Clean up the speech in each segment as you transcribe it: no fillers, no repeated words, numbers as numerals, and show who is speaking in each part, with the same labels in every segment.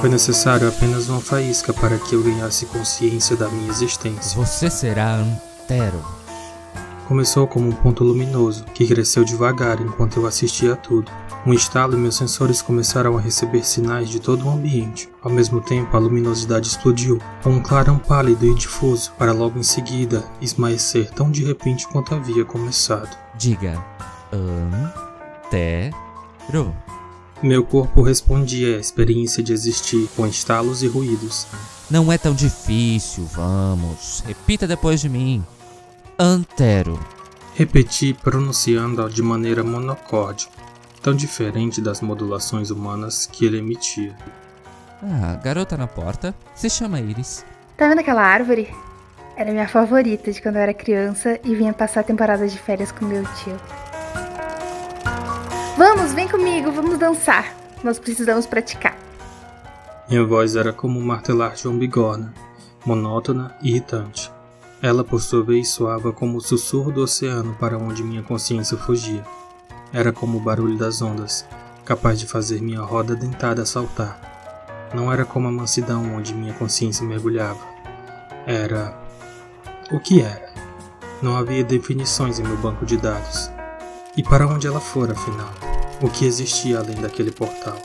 Speaker 1: Foi necessário apenas uma faísca para que eu ganhasse consciência da minha existência.
Speaker 2: Você será Antero.
Speaker 1: Começou como um ponto luminoso, que cresceu devagar enquanto eu assistia a tudo. Um estalo e meus sensores começaram a receber sinais de todo o ambiente. Ao mesmo tempo, a luminosidade explodiu, com um clarão pálido e difuso, para logo em seguida esmaecer tão de repente quanto havia começado.
Speaker 2: Diga Antero.
Speaker 1: Meu corpo respondia à experiência de existir, com estalos e ruídos.
Speaker 2: Não é tão difícil, vamos. Repita depois de mim. Antero.
Speaker 1: Repeti, pronunciando-a de maneira monocórdia, tão diferente das modulações humanas que ele emitia.
Speaker 2: Ah, garota na porta. Se chama Iris.
Speaker 3: Tá vendo aquela árvore? Era minha favorita de quando eu era criança e vinha passar temporadas de férias com meu tio. Vamos, vem comigo, vamos dançar. Nós precisamos praticar.
Speaker 1: Minha voz era como um martelar de uma bigorna, monótona e irritante. Ela, por sua vez, soava como o sussurro do oceano para onde minha consciência fugia. Era como o barulho das ondas, capaz de fazer minha roda dentada saltar. Não era como a mansidão onde minha consciência mergulhava. Era... o que era? Não havia definições em meu banco de dados. E para onde ela fora, afinal? O que existia além daquele portal?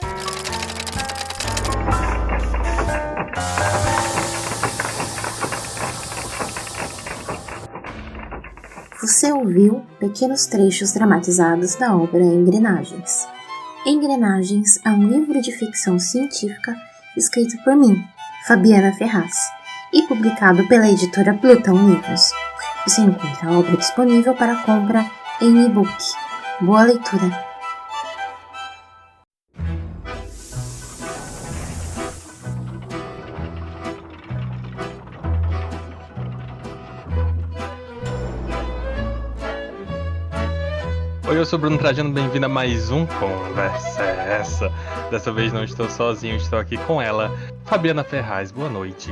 Speaker 4: Você ouviu pequenos trechos dramatizados da obra Engrenagens. Engrenagens é um livro de ficção científica escrito por mim, Fabiana Ferraz, e publicado pela editora Plutão Livros. Você encontra a obra disponível para compra em e-book. Boa leitura!
Speaker 5: Oi, eu sou o Bruno Trajano, bem-vindo a mais um Conversa é Essa. Dessa vez não estou sozinho, estou aqui com ela, Fabiana Ferraz. Boa noite.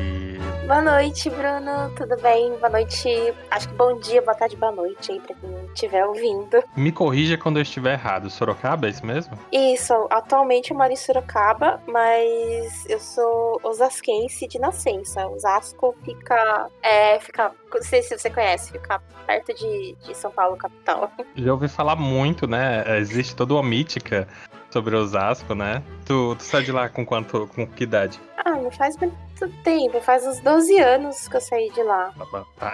Speaker 6: Boa noite, Bruno, tudo bem? Boa noite, acho que bom dia, boa tarde, boa noite aí pra quem estiver ouvindo.
Speaker 5: Me corrija quando eu estiver errado, Sorocaba, é isso mesmo?
Speaker 6: Isso, atualmente eu moro em Sorocaba, mas eu sou osasquense de nascença. Osasco fica, não sei se você conhece, fica perto de São Paulo, capital.
Speaker 5: Já ouvi falar muito, né? Existe toda uma mítica sobre Osasco, né? Tu sai de lá com que idade?
Speaker 6: Não faz muito tempo, faz uns 12 anos que eu saí de lá.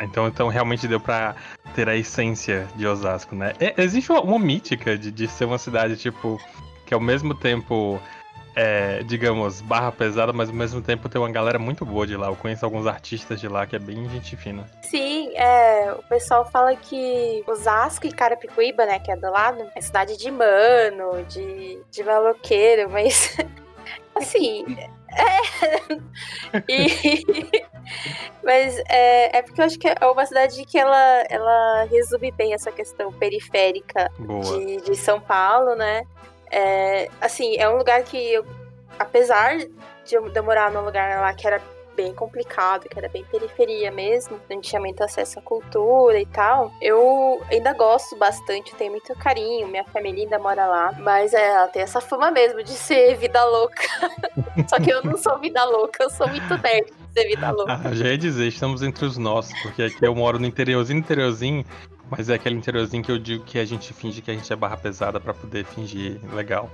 Speaker 5: Então realmente deu pra ter a essência de Osasco, né? Existe uma mítica de ser uma cidade, tipo, que ao mesmo tempo digamos, barra pesada, mas ao mesmo tempo tem uma galera muito boa de lá. Eu conheço alguns artistas de lá que é bem gente fina.
Speaker 6: Sim, o pessoal fala que Osasco e Carapicuíba, né, que é do lado, é cidade de mano, de maloqueiro, mas assim, mas é porque eu acho que é uma cidade que ela resume bem essa questão periférica de São Paulo, né? Assim, é um lugar que eu, apesar de eu morar num lugar lá que era bem complicado, que era bem periferia mesmo, não tinha muito acesso à cultura e tal, eu ainda gosto bastante, tenho muito carinho, minha família ainda mora lá, mas ela tem essa fama mesmo de ser vida louca. Só que eu não sou vida louca, eu sou muito nerd de ser vida louca.
Speaker 5: Já ia dizer, estamos entre os nossos, porque aqui eu moro no interiorzinho, mas é aquele interiorzinho que eu digo que a gente finge que a gente é barra pesada pra poder fingir legal.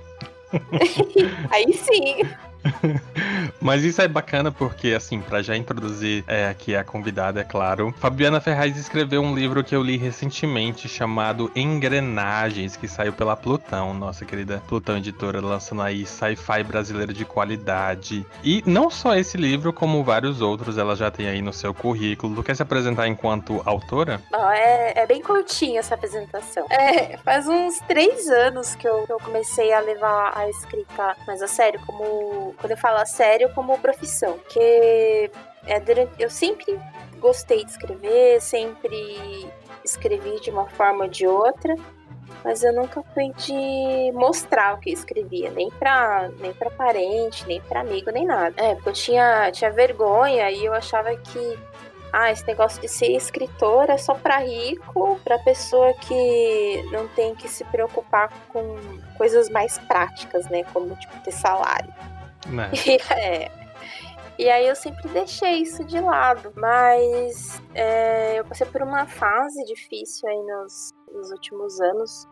Speaker 6: Aí sim.
Speaker 5: Mas isso é bacana porque, assim, pra já introduzir aqui a convidada, é claro, Fabiana Ferraz escreveu um livro que eu li recentemente chamado Engrenagens, que saiu pela Plutão, nossa querida Plutão Editora, lançando aí sci-fi brasileiro de qualidade. E não só esse livro, como vários outros ela já tem aí no seu currículo. Tu quer se apresentar enquanto autora?
Speaker 6: É bem curtinha essa apresentação. Faz uns 3 anos que eu comecei a levar a escrita mais a sério, quando eu falo a sério, como profissão. Porque eu sempre gostei de escrever, sempre escrevi de uma forma ou de outra, mas eu nunca fui de mostrar o que eu escrevia, nem pra parente, nem pra amigo, nem nada. Porque eu tinha vergonha e eu achava que esse negócio de ser escritora é só pra rico, pra pessoa que não tem que se preocupar com coisas mais práticas, né? Como, tipo, ter salário.
Speaker 5: Né?
Speaker 6: E aí eu sempre deixei isso de lado, mas eu passei por uma fase difícil aí nos últimos anos,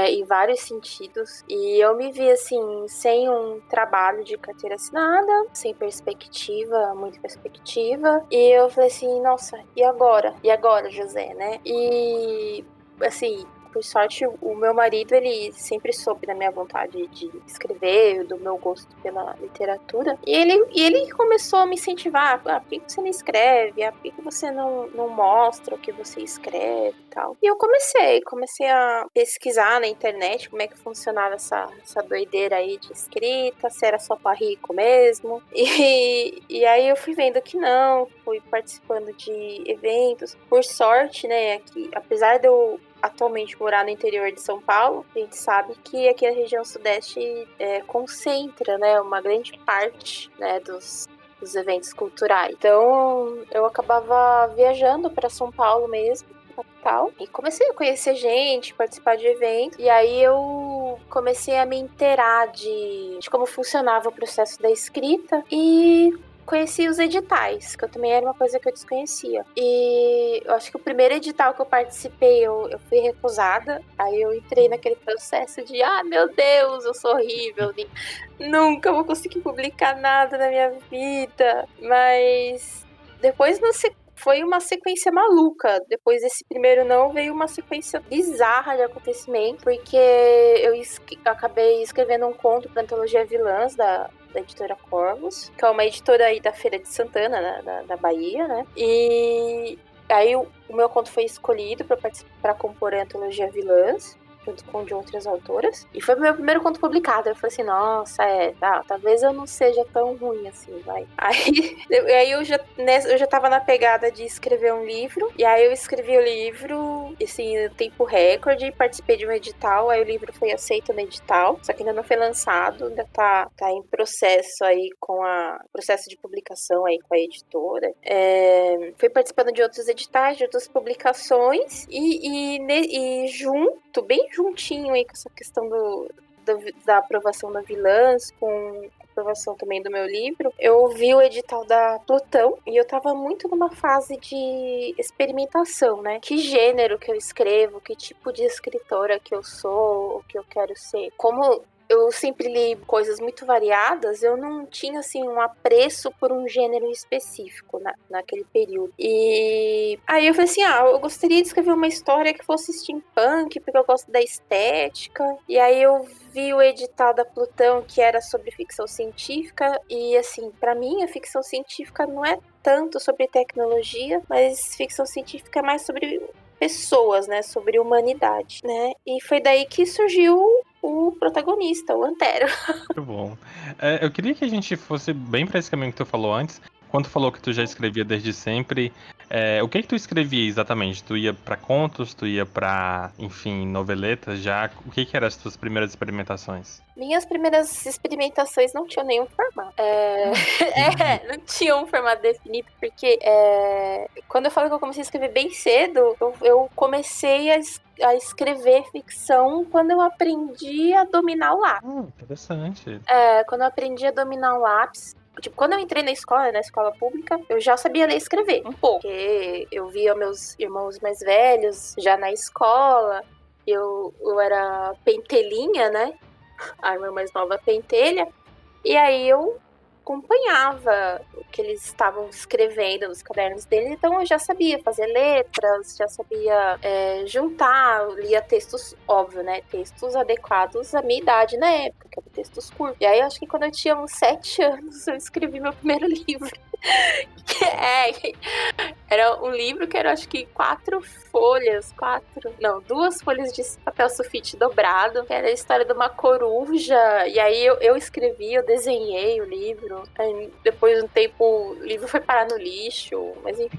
Speaker 6: em vários sentidos, e eu me vi assim, sem um trabalho de carteira assinada, sem perspectiva, muita perspectiva, e eu falei assim, nossa, e agora? E agora, José, né? E assim, por sorte, o meu marido, ele sempre soube da minha vontade de escrever, do meu gosto pela literatura. E ele começou a me incentivar. Por que você não escreve? Por que você não mostra o que você escreve e tal? E eu comecei a pesquisar na internet como é que funcionava essa doideira aí de escrita, se era só pra rico mesmo. E aí eu fui vendo que não, fui participando de eventos. Por sorte, né, que apesar de eu atualmente morar no interior de São Paulo, a gente sabe que aqui a região sudeste concentra, né, uma grande parte, né, dos eventos culturais. Então, eu acabava viajando para São Paulo mesmo, capital, e comecei a conhecer gente, participar de eventos, e aí eu comecei a me inteirar de como funcionava o processo da escrita e conheci os editais, que eu também era uma coisa que eu desconhecia. E eu acho que o primeiro edital que eu participei, eu fui recusada. Aí eu entrei naquele processo de, meu Deus, eu sou horrível, nunca vou conseguir publicar nada na minha vida. Mas depois foi uma sequência maluca. Depois desse primeiro não, veio uma sequência bizarra de acontecimento, porque eu acabei escrevendo um conto para a antologia Vilãs, da editora Corvos, que é uma editora aí da Feira de Santana, da Bahia, né? E aí o meu conto foi escolhido para compor a antologia Vilãs, junto com de outras autoras. E foi o meu primeiro conto publicado. Eu falei assim, nossa, talvez eu não seja tão ruim assim, vai. Aí eu já tava na pegada de escrever um livro. E aí eu escrevi o livro, assim, em tempo recorde, participei de um edital, aí o livro foi aceito no edital, só que ainda não foi lançado, ainda tá em processo aí processo de publicação aí com a editora. Fui participando de outros editais, de outras publicações, e junto, bem juntinho aí com essa questão da aprovação da Vilãs, com a aprovação também do meu livro, eu vi o edital da Plutão e eu tava muito numa fase de experimentação, né? Que gênero que eu escrevo, que tipo de escritora que eu sou, o que eu quero ser. Como eu sempre li coisas muito variadas, eu não tinha, assim, um apreço por um gênero específico naquele período. E aí eu falei assim, eu gostaria de escrever uma história que fosse steampunk, porque eu gosto da estética. E aí eu vi o edital da Plutão, que era sobre ficção científica, e, assim, pra mim, a ficção científica não é tanto sobre tecnologia, mas ficção científica é mais sobre pessoas, né, sobre humanidade, né, e foi daí que surgiu o protagonista, o Antero.
Speaker 5: Muito bom. Eu queria que a gente fosse bem para esse caminho que tu falou antes. Quando tu falou que tu já escrevia desde sempre, o que tu escrevia exatamente? Tu ia para contos, tu ia para, enfim, noveletas já? O que eram as tuas primeiras experimentações?
Speaker 6: Minhas primeiras experimentações não tinham nenhum formato. Não tinha um formato definido, porque quando eu falo que eu comecei a escrever bem cedo, eu comecei a escrever ficção quando eu aprendi a dominar o lápis.
Speaker 5: Interessante.
Speaker 6: Quando eu aprendi a dominar o lápis, tipo, quando eu entrei na escola pública, eu já sabia ler e escrever um pouco. Porque eu via meus irmãos mais velhos já na escola, eu era pentelinha, né? A irmã mais nova pentelha, e aí eu acompanhava o que eles estavam escrevendo nos cadernos deles, então eu já sabia fazer letras, já sabia juntar, lia textos, óbvio, né, textos adequados à minha idade na época, que eram textos curtos. E aí eu acho que quando eu tinha uns 7 anos eu escrevi meu primeiro livro. Era um livro que era, acho que 2 folhas de papel sulfite dobrado, que era a história de uma coruja, e aí eu escrevi, eu desenhei o livro, aí depois de um tempo o livro foi parar no lixo, mas enfim.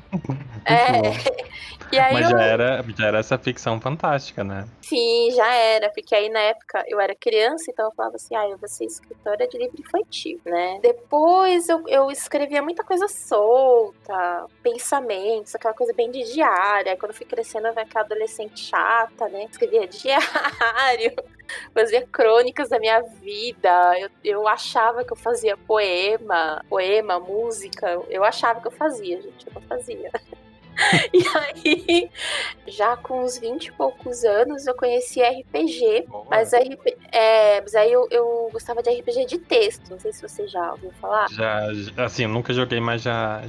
Speaker 6: E aí
Speaker 5: Mas já era essa ficção fantástica, né?
Speaker 6: Sim, já era, porque aí na época eu era criança, então eu falava assim, eu vou ser escritora de livro infantil, né? Depois eu escrevia muita coisa solta, pensamentos, aquela coisa bem de diário. Aí quando eu fui crescendo, eu era aquela adolescente chata, né? Escrevia diário, fazia crônicas da minha vida. Eu achava que eu fazia poema, música. Eu achava que eu fazia, gente, eu não fazia. E aí, já com uns 20 e poucos anos, eu conheci RPG.
Speaker 5: Boa.
Speaker 6: Mas aí eu gostava de RPG de texto. Não sei se você já ouviu falar.
Speaker 5: Assim, eu nunca joguei, mas já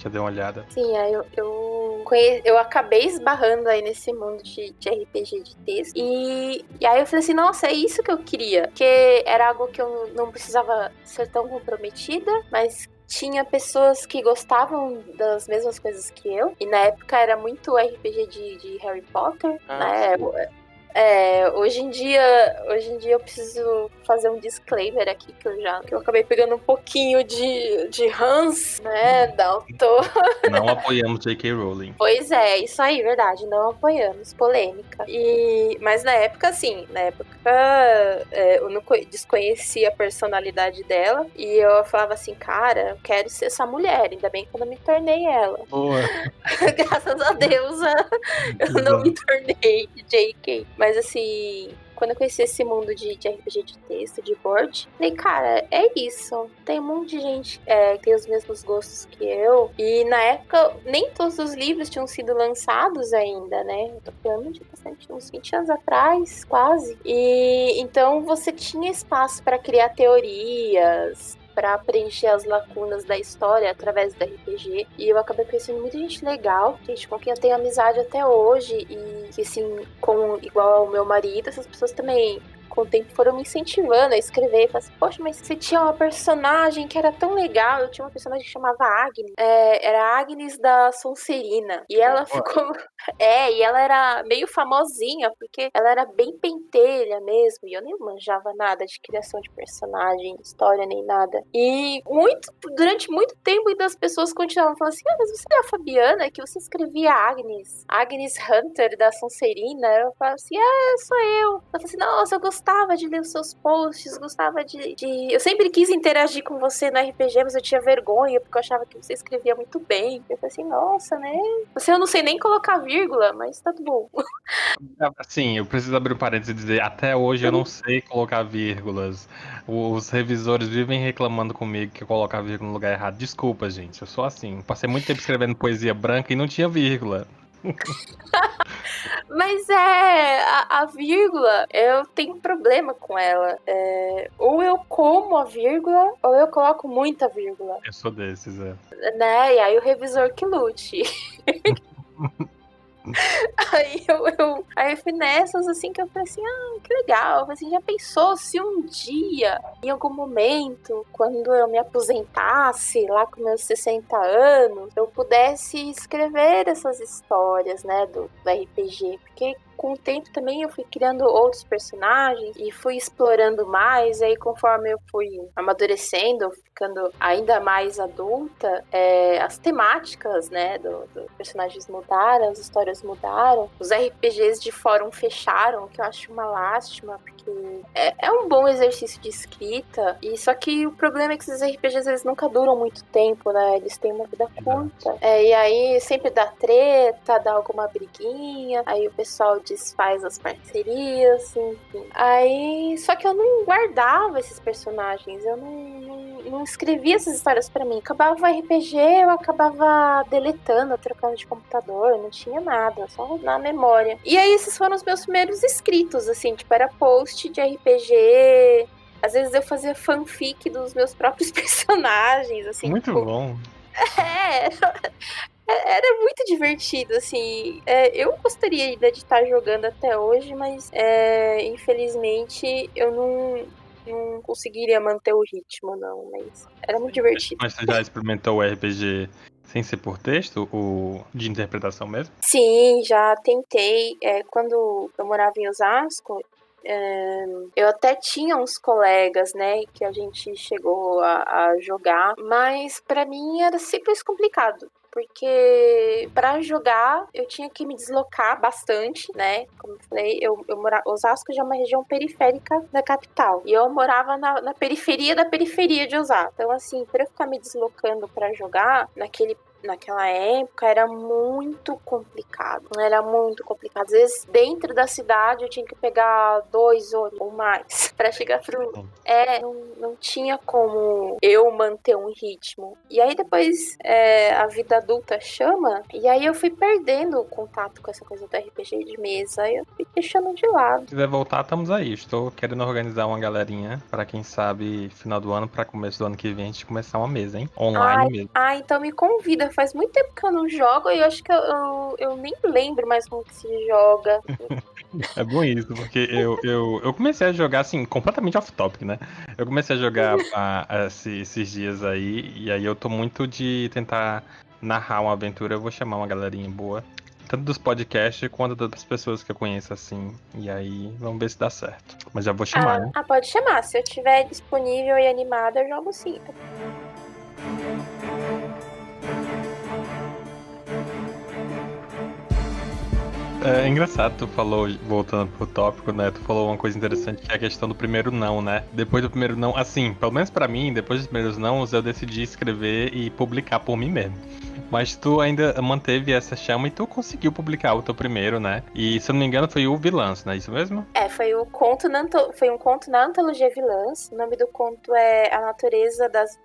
Speaker 5: dei uma olhada.
Speaker 6: Sim, aí eu acabei esbarrando aí nesse mundo de RPG de texto. E aí eu falei assim, nossa, é isso que eu queria. Porque era algo que eu não precisava ser tão comprometida, mas tinha pessoas que gostavam das mesmas coisas que eu. E na época era muito RPG de Harry Potter, né? Hoje em dia eu preciso fazer um disclaimer aqui que eu acabei pegando um pouquinho de Hans, né, da autor.
Speaker 5: Não apoiamos J.K. Rowling.
Speaker 6: Pois é, isso aí, verdade, não apoiamos, polêmica. Mas na época, assim, eu não desconhecia a personalidade dela e eu falava assim, cara, eu quero ser essa mulher, ainda bem que eu não me tornei ela.
Speaker 5: Boa.
Speaker 6: Graças a Deus, eu não me tornei J.K. Mas assim, quando eu conheci esse mundo de RPG de texto, de board, falei, cara, é isso. Tem um monte de gente que tem os mesmos gostos que eu. E na época, nem todos os livros tinham sido lançados ainda, né? Eu tô falando de bastante, uns 20 anos atrás, quase. E então você tinha espaço para criar teorias, para preencher as lacunas da história através do RPG. E eu acabei conhecendo muita gente legal, gente com quem eu tenho amizade até hoje. E que, assim, igual ao meu marido, essas pessoas também, com o tempo, foram me incentivando a escrever. Falei assim, poxa, mas você tinha uma personagem que era tão legal. Eu tinha uma personagem que chamava Agnes. Era a Agnes da Sonserina. E ela ficou... e ela era meio famosinha, porque ela era bem pentelha mesmo. E eu nem manjava nada de criação de personagem, história, nem nada. E durante muito tempo, ainda as pessoas continuavam falando assim, mas você é a Fabiana, que você escrevia Agnes Hunter da Sonserina. Eu falava assim, sou eu. Eu falei assim, nossa, eu gostava de ler os seus posts, gostava de... Eu sempre quis interagir com você no RPG, mas eu tinha vergonha, porque eu achava que você escrevia muito bem. Eu falei assim, nossa, né? Eu não sei nem colocar vírgula, mas tá tudo bom.
Speaker 5: Assim, eu preciso abrir um parênteses e dizer, até hoje eu não sei colocar vírgulas. Os revisores vivem reclamando comigo que eu coloco a vírgula no lugar errado. Desculpa, gente, eu sou assim. Passei muito tempo escrevendo poesia branca e não tinha vírgula.
Speaker 6: Mas a vírgula, eu tenho problema com ela. Ou eu como a vírgula, ou eu coloco muita vírgula.
Speaker 5: Eu sou desses,
Speaker 6: Né? E aí o revisor que lute. Aí eu fui nessas, assim, que eu falei assim, que legal. Eu falei assim, já pensou se um dia, em algum momento, quando eu me aposentasse, lá com meus 60 anos, eu pudesse escrever essas histórias, né, do RPG, porque com o tempo também eu fui criando outros personagens e fui explorando mais, e aí conforme eu fui amadurecendo, ficando ainda mais adulta, as temáticas, né, dos personagens mudaram, as histórias mudaram, os RPGs de fórum fecharam, o que eu acho uma lástima, porque é um bom exercício de escrita, e só que o problema é que esses RPGs eles nunca duram muito tempo, né, eles têm uma vida curta, e aí sempre dá treta, dá alguma briguinha, aí o pessoal desfaz as parcerias, enfim. Aí, só que eu não guardava esses personagens, eu não escrevia essas histórias pra mim. Acabava o RPG, eu acabava deletando, trocando de computador, não tinha nada, só na memória. E aí, esses foram os meus primeiros escritos, assim, tipo, era post de RPG. Às vezes eu fazia fanfic dos meus próprios personagens, assim.
Speaker 5: Muito
Speaker 6: tipo,
Speaker 5: bom.
Speaker 6: Era muito divertido, assim. Eu gostaria ainda de estar jogando até hoje, mas infelizmente eu não conseguiria manter o ritmo, não. Mas era muito divertido.
Speaker 5: Mas você já experimentou o RPG sem ser por texto, o de interpretação mesmo?
Speaker 6: Sim, já tentei. Quando eu morava em Osasco, eu até tinha uns colegas, né, que a gente chegou a jogar, mas pra mim era sempre complicado. porque pra jogar eu tinha que me deslocar bastante, né? Como eu falei, eu morava... Osasco já é uma região periférica da capital. E eu morava na periferia da periferia de Osasco. Então, assim, pra eu ficar me deslocando pra jogar, naquela época era muito complicado. Era muito complicado. Às vezes, dentro da cidade, eu tinha que pegar 2 ônibus ou mais pra chegar pro... não tinha como eu manter um ritmo. E aí, depois, a vida adulta chama, e aí eu fui perdendo o contato com essa coisa do RPG de mesa. E eu fui deixando de lado.
Speaker 5: Se quiser voltar, estamos aí. Estou querendo organizar uma galerinha pra quem sabe, final do ano, pra começo do ano que vem, a gente começar uma mesa, hein? Online mesmo.
Speaker 6: Então me convida. Faz muito tempo que eu não jogo e eu acho que eu nem lembro mais como que se joga.
Speaker 5: É bom isso, porque eu comecei a jogar, assim, completamente off-topic, né? Eu comecei a jogar esses dias aí, e aí eu tô muito de tentar narrar uma aventura. Eu vou chamar uma galerinha boa, tanto dos podcasts quanto das pessoas que eu conheço, assim. E aí, vamos ver se dá certo. Mas já vou chamar, né?
Speaker 6: Pode chamar. Se eu estiver disponível e animada, eu jogo sim.
Speaker 5: É engraçado, tu falou, voltando pro tópico, né? Tu falou uma coisa interessante, que é a questão do primeiro não, né? Depois do primeiro não, assim, pelo menos pra mim, depois dos primeiros não, eu decidi escrever e publicar por mim mesmo. Mas tu ainda manteve essa chama e tu conseguiu publicar o teu primeiro, né? E, se eu não me engano, foi o Vilãs, não é isso mesmo?
Speaker 6: Foi um conto na antologia Vilãs. O nome do conto é A Natureza das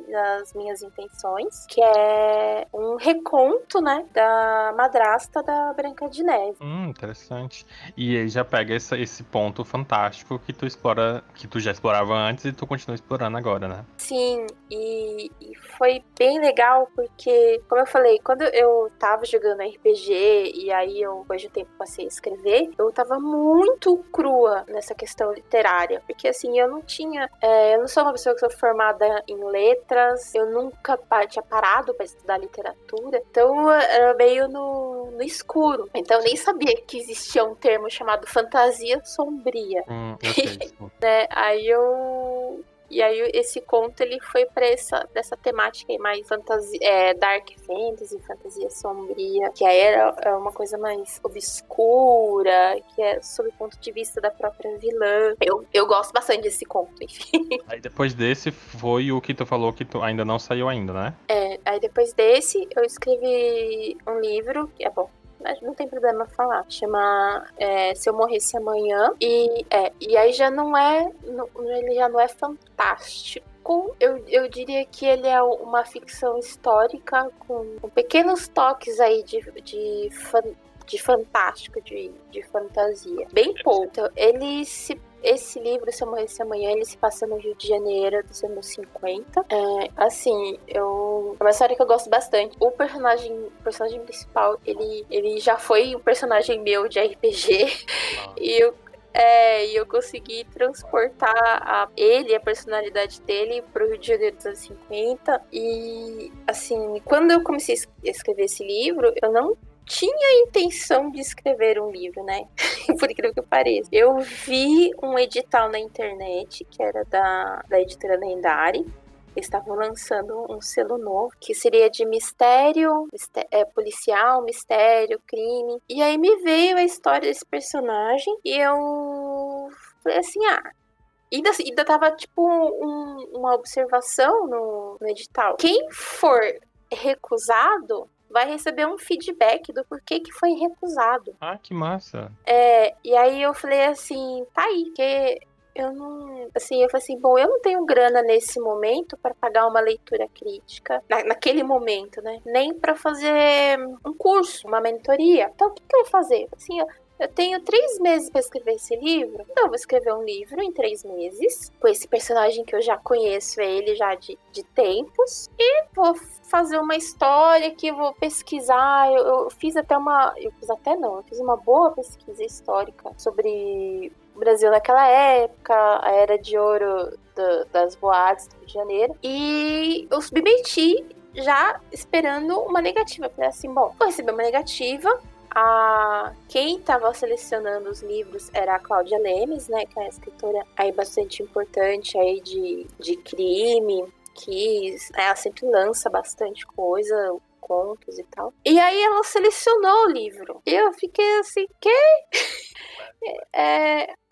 Speaker 6: Minhas Intenções, que é um reconto, né, da madrasta da Branca de Neve.
Speaker 5: Interessante. E aí já pega esse ponto fantástico que tu explora, que tu já explorava antes e tu continua explorando agora, né?
Speaker 6: Sim, e foi bem legal porque, como eu falei, quando eu tava jogando RPG e aí eu, depois de um tempo, passei a escrever, eu tava muito crua nessa questão literária, porque assim, eu não sou uma pessoa que sou formada em letras, eu nunca tinha parado pra estudar literatura, então era meio no escuro, então eu nem sabia que existia um termo chamado fantasia sombria.
Speaker 5: Eu sei.
Speaker 6: Né? E aí esse conto ele foi pra dessa temática aí mais dark fantasy, fantasia sombria, que aí era uma coisa mais obscura, que é sob o ponto de vista da própria vilã. Eu gosto bastante desse conto, enfim.
Speaker 5: Aí depois desse foi o que tu falou que tu ainda não saiu ainda, né?
Speaker 6: Aí depois desse eu escrevi um livro, que é bom, não tem problema falar. Chama Se Eu Morresse Amanhã. E aí já ele já não é fantástico. Eu diria que ele é uma ficção histórica com pequenos toques aí de fantástico, de fantasia. Bem pouco. Então, esse livro, Se Eu Morresse Amanhã, ele se passa no Rio de Janeiro dos anos 50. É uma história que eu gosto bastante. O personagem principal, ele já foi um personagem meu de RPG. E eu consegui transportar a personalidade dele pro Rio de Janeiro dos anos 50. E, assim, quando eu comecei a escrever esse livro, eu não tinha intenção de escrever um livro, né? Por incrível que pareça. Eu vi um edital na internet, que era da editora Lendária. Eles estavam lançando um selo novo, que seria de mistério, policial, mistério, crime. E aí me veio a história desse personagem e eu falei assim, ainda tava tipo uma observação no edital. Quem for recusado vai receber um feedback do porquê que foi recusado.
Speaker 5: Que massa.
Speaker 6: E aí eu falei assim, tá aí, que eu não... Assim, eu falei assim, bom, eu não tenho grana nesse momento para pagar uma leitura crítica, naquele momento, né? Nem para fazer um curso, uma mentoria. Então, o que eu vou fazer? Assim, eu tenho 3 meses para escrever esse livro. Então, eu vou escrever um livro em 3 meses, com esse personagem que eu já conheço ele já de tempos, e vou fazer uma história que eu vou pesquisar. Eu fiz uma boa pesquisa histórica sobre o Brasil naquela época, a era de ouro das boates do Rio de Janeiro, e eu submeti já esperando uma negativa. Eu falei assim, bom, vou receber uma negativa. Quem estava selecionando os livros era a Cláudia Lemes, né, que é uma escritora aí bastante importante aí de crime, que ela sempre lança bastante coisa contos e tal. E aí ela selecionou o livro. E eu fiquei assim, quê?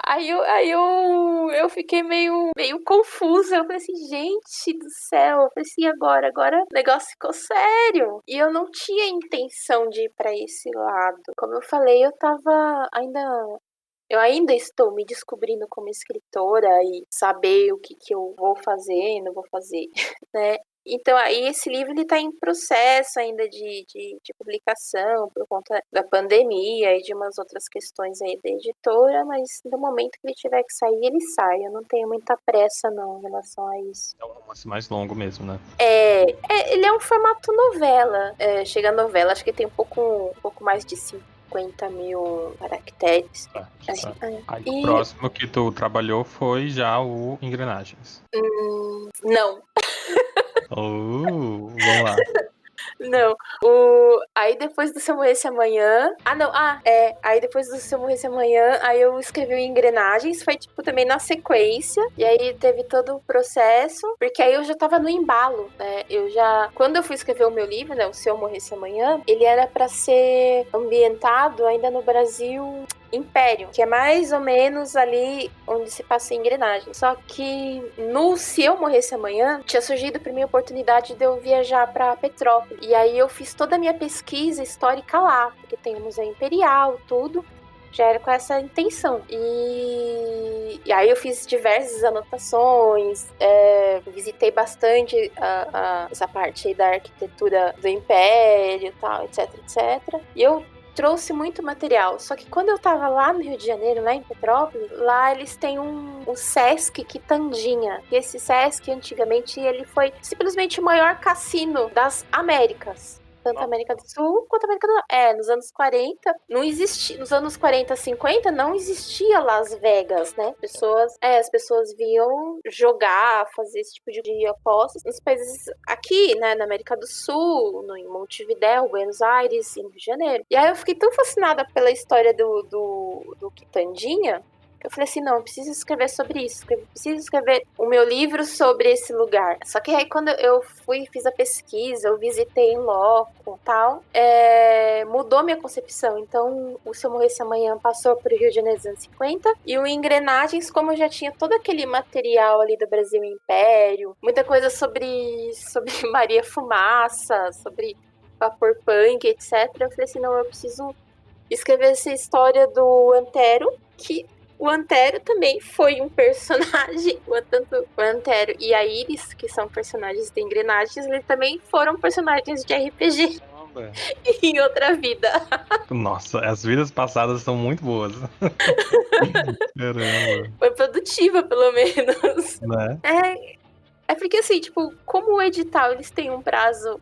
Speaker 6: Aí eu fiquei meio confusa. Eu falei assim, gente do céu. Eu falei assim, agora o negócio ficou sério. E eu não tinha intenção de ir pra esse lado. Como eu falei, eu ainda estou me descobrindo como escritora e saber o que eu vou fazer e não vou fazer, né? Então, aí esse livro ele está em processo ainda de publicação por conta da pandemia e de umas outras questões aí da editora, mas no momento que ele tiver que sair, ele sai. Eu não tenho muita pressa, não, em relação a isso.
Speaker 5: É um romance mais longo mesmo, né?
Speaker 6: Ele é um formato novela. Chega a novela, acho que tem um pouco mais de 50 mil caracteres.
Speaker 5: Aí o próximo que tu trabalhou foi já o Engrenagens.
Speaker 6: Não.
Speaker 5: Vamos lá.
Speaker 6: Não. Aí depois do Se Eu Morresse Amanhã. Aí depois do Se Eu Morresse Amanhã, aí eu escrevi o Engrenagens. Foi, tipo, também na sequência. E aí teve todo o processo. Porque aí eu já tava no embalo, né? Quando eu fui escrever o meu livro, né? O Se Eu Morresse Amanhã, ele era pra ser ambientado ainda no Brasil Império, que é mais ou menos ali onde se passa a engrenagem. Só que no Se Eu Morresse Amanhã, tinha surgido pra mim a oportunidade de eu viajar pra Petrópolis. E aí eu fiz toda a minha pesquisa histórica lá, porque tem o Museu Imperial, tudo. Já era com essa intenção. E aí eu fiz diversas anotações, visitei bastante essa parte aí da arquitetura do Império, tal, etc, etc. E eu trouxe muito material. Só que quando eu tava lá no Rio de Janeiro, lá em Petrópolis, lá eles têm o Sesc Quitandinha. E esse Sesc, antigamente, ele foi simplesmente o maior cassino das Américas. Tanto a América do Sul quanto a América do Norte. Nos anos 40, não existia. Nos anos 40, 50, não existia Las Vegas, né? As pessoas vinham jogar, fazer esse tipo de apostas nos países aqui, né? Na América do Sul, em Montevidéu, Buenos Aires e no Rio de Janeiro. E aí eu fiquei tão fascinada pela história do Quitandinha, eu falei assim, não, eu preciso escrever sobre isso, preciso escrever o meu livro sobre esse lugar. Só que aí quando eu fiz a pesquisa, eu visitei em loco e tal, mudou minha concepção. Então, o Se Eu Morresse Amanhã passou para o Rio de Janeiro dos anos 50, e o Engrenagens, como eu já tinha todo aquele material ali do Brasil Império, muita coisa sobre Maria Fumaça, sobre vapor punk, etc. Eu falei assim, não, eu preciso escrever essa história do Antero, que o Antero também foi um personagem, tanto o Antero e a Iris, que são personagens de Engrenagens, eles também foram personagens de RPG em outra vida.
Speaker 5: Nossa, as vidas passadas são muito boas. Caramba.
Speaker 6: Foi produtiva, pelo menos.
Speaker 5: Né?
Speaker 6: É porque, assim, tipo, como o edital, eles têm um prazo...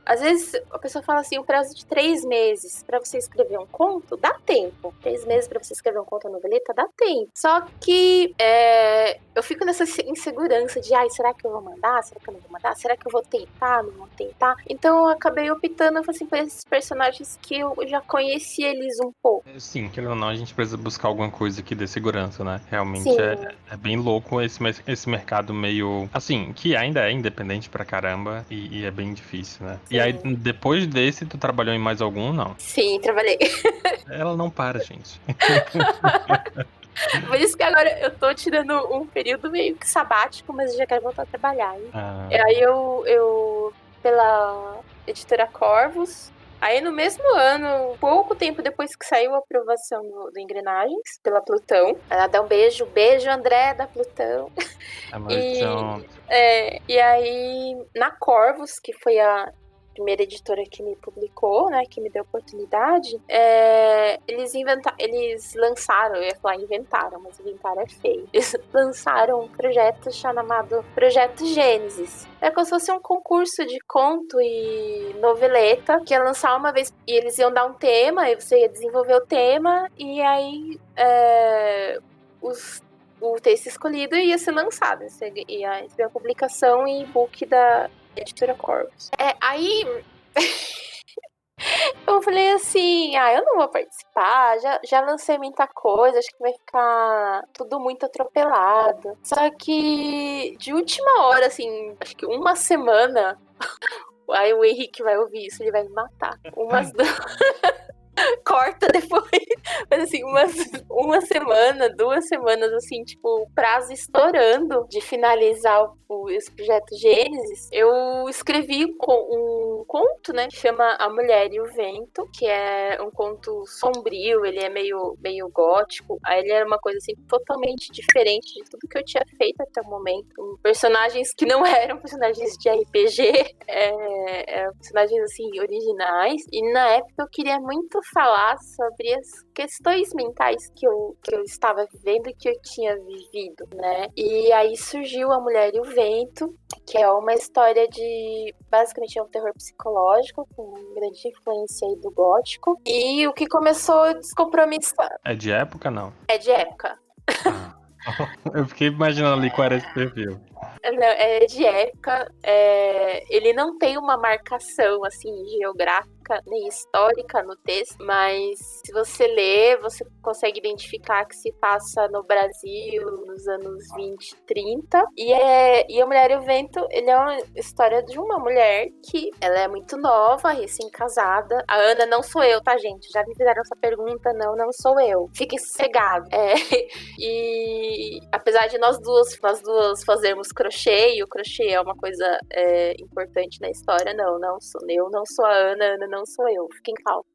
Speaker 6: às vezes, a pessoa fala assim, um prazo de 3 meses pra você escrever um conto, dá tempo. 3 meses pra você escrever um conto, uma noveleta, dá tempo. Só que eu fico nessa insegurança de, será que eu vou mandar? Será que eu não vou mandar? Será que eu vou tentar? Não vou tentar? Então, eu acabei optando, assim, por esses personagens que eu já conheci eles um pouco.
Speaker 5: Sim, querendo ou não, a gente precisa buscar alguma coisa que dê segurança, né? Realmente é bem louco esse mercado meio... Assim, que ainda é independente pra caramba e é bem difícil, né? Sim. E aí, depois desse, tu trabalhou em mais algum, não?
Speaker 6: Sim, trabalhei.
Speaker 5: Ela não para, gente.
Speaker 6: Por isso que agora eu tô tirando um período meio que sabático, mas eu já quero voltar a trabalhar. E aí eu pela editora Corvus, aí no mesmo ano, pouco tempo depois que saiu a aprovação do Engrenagens, pela Plutão, ela dá um beijo André da Plutão. E aí na Corvus, que foi a primeira editora que me publicou, né, que me deu oportunidade, eles lançaram, eu ia falar inventaram, mas inventar é feio. Eles lançaram um projeto chamado Projeto Gênesis. É como se fosse um concurso de conto e noveleta, que ia lançar uma vez, e eles iam dar um tema, e você ia desenvolver o tema, e aí o texto escolhido ia ser lançado. Você ia receber a publicação e e-book da editora Corvus. Aí eu falei assim, eu não vou participar, já lancei muita coisa, acho que vai ficar tudo muito atropelado. Só que de última hora, assim, acho que uma semana, Aí o Henrique vai ouvir isso, ele vai me matar. Umas corta depois. Mas assim, uma semana, 2 semanas, assim, tipo, o prazo estourando de finalizar esse projeto Gênesis, eu escrevi um conto, né, que chama A Mulher e o Vento, que é um conto sombrio, ele é meio gótico. Aí ele era uma coisa, assim, totalmente diferente de tudo que eu tinha feito até o momento. Personagens que não eram personagens de RPG, eram personagens, assim, originais. E na época eu queria muito falar sobre as questões mentais que eu estava vivendo e que eu tinha vivido, né? E aí surgiu A Mulher e o Vento, que é uma história de... basicamente é um terror psicológico, com grande influência aí do gótico. E o que começou a descompromissar...
Speaker 5: É de época, não?
Speaker 6: É de época.
Speaker 5: Ah. Eu fiquei imaginando ali qual era esse perfil.
Speaker 6: Não, é de época. Ele não tem uma marcação assim geográfica nem histórica no texto, mas se você ler, você consegue identificar que se passa no Brasil nos anos 20, 30. E A Mulher e o Vento, ele é uma história de uma mulher que ela é muito nova, recém-casada. A Ana não sou eu, tá, gente? Já me fizeram essa pergunta, não sou eu. Fiquem sossegados. E apesar de nós duas fazermos crochê, e o crochê é uma coisa importante na história, não sou eu, não sou a Ana não sou eu, fiquem calmos.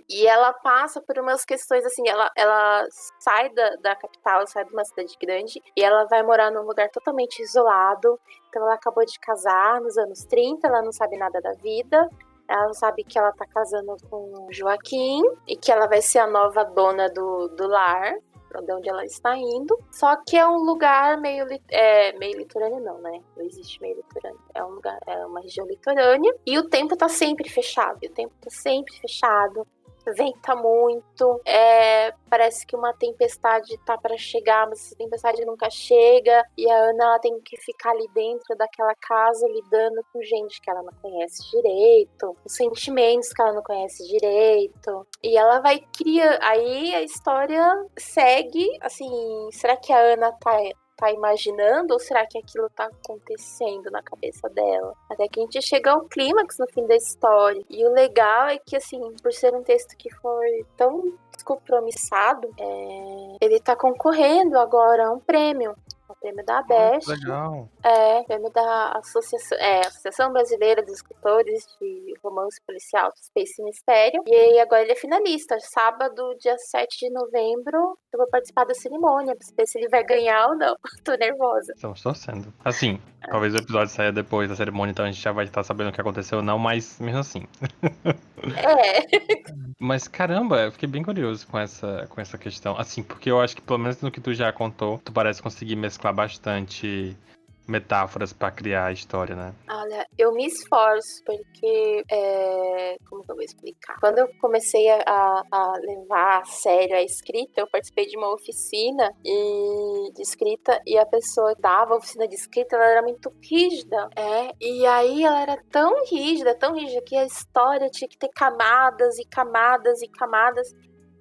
Speaker 6: E ela passa por umas questões assim, ela sai da capital, ela sai de uma cidade grande e ela vai morar num lugar totalmente isolado. Então ela acabou de casar nos anos 30, ela não sabe nada da vida. Ela sabe que ela tá casando com o Joaquim e que ela vai ser a nova dona do lar, de onde ela está indo. Só que é um lugar meio litorâneo, não, né? Não existe meio litorâneo. É uma região litorânea. E o tempo tá sempre fechado. Venta muito, parece que uma tempestade tá para chegar, mas essa tempestade nunca chega, e a Ana ela tem que ficar ali dentro daquela casa lidando com gente que ela não conhece direito, com sentimentos que ela não conhece direito, e ela vai criar, aí a história segue, assim, será que a Ana tá imaginando ou será que aquilo tá acontecendo na cabeça dela? Até que a gente chega ao clímax no fim da história. E o legal é que, assim, por ser um texto que foi tão descompromissado, ele tá concorrendo agora a um prêmio. O prêmio da ABEST.
Speaker 5: Legal.
Speaker 6: Prêmio da Associação Brasileira dos Escritores de Romance Policial, Suspense e Mistério. E aí agora ele é finalista. Sábado, dia 7 de novembro, eu vou participar da cerimônia, pra saber se ele vai ganhar ou não. Tô nervosa.
Speaker 5: Estamos torcendo. Assim, talvez o episódio saia depois da cerimônia, então a gente já vai estar sabendo o que aconteceu ou não, mas mesmo assim. Mas caramba, eu fiquei bem curioso com essa questão. Assim, porque eu acho que pelo menos no que tu já contou, tu parece conseguir mesclar bastante metáforas pra criar a história, né?
Speaker 6: Olha, eu me esforço porque, como que eu vou explicar? Quando eu comecei a levar a sério a escrita, eu participei de uma oficina de escrita e a pessoa que dava a oficina de escrita, ela era muito rígida, e aí ela era tão rígida que a história tinha que ter camadas e camadas e camadas.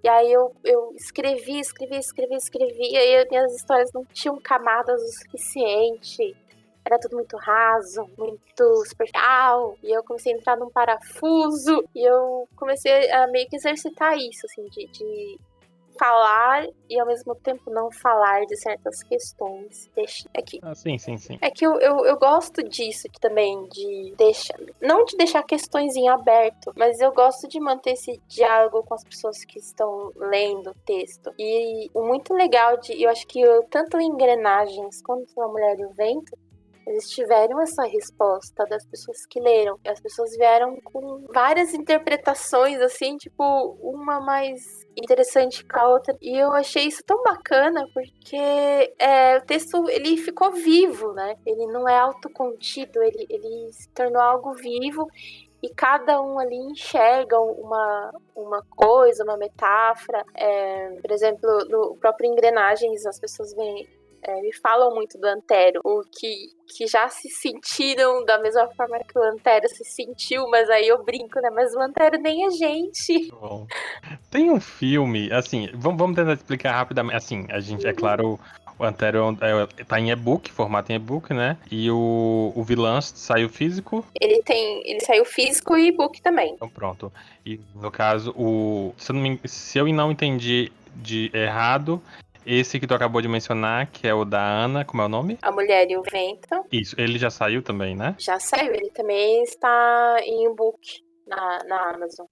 Speaker 6: E aí eu escrevi, e aí minhas histórias não tinham camadas o suficiente. Era tudo muito raso, muito superficial. E eu comecei a entrar num parafuso. E eu comecei a meio que exercitar isso, assim, de falar e ao mesmo tempo não falar de certas questões.
Speaker 5: Sim.
Speaker 6: É que eu gosto disso também, de deixar... Não de deixar questões em aberto, mas eu gosto de manter esse diálogo com as pessoas que estão lendo o texto. E o muito legal eu acho que tanto em Engrenagens quanto A Mulher e o Vento, eles tiveram essa resposta das pessoas que leram. As pessoas vieram com várias interpretações, assim, tipo, uma mais interessante que a outra. E eu achei isso tão bacana, porque o texto, ele ficou vivo, né? Ele não é autocontido, ele se tornou algo vivo. E cada um ali enxerga uma coisa, uma metáfora. Por exemplo, no próprio Engrenagens, as pessoas me falam muito do Antero, o que já se sentiram da mesma forma que o Antero se sentiu, mas aí eu brinco, né? Mas o Antero nem é gente.
Speaker 5: Bom, tem um filme, assim, vamos tentar explicar rapidamente. Assim, a gente, é claro, O Antero tá em e-book, formato em e-book, né? E o vilão saiu físico.
Speaker 6: Ele saiu físico e e-book também.
Speaker 5: Então pronto. E no caso, se eu não entendi de errado, esse que tu acabou de mencionar, que é o da Ana, como é o nome?
Speaker 6: A Mulher e o Vento.
Speaker 5: Isso, ele já saiu também, né?
Speaker 6: Já saiu, ele também está em e-book na Amazon.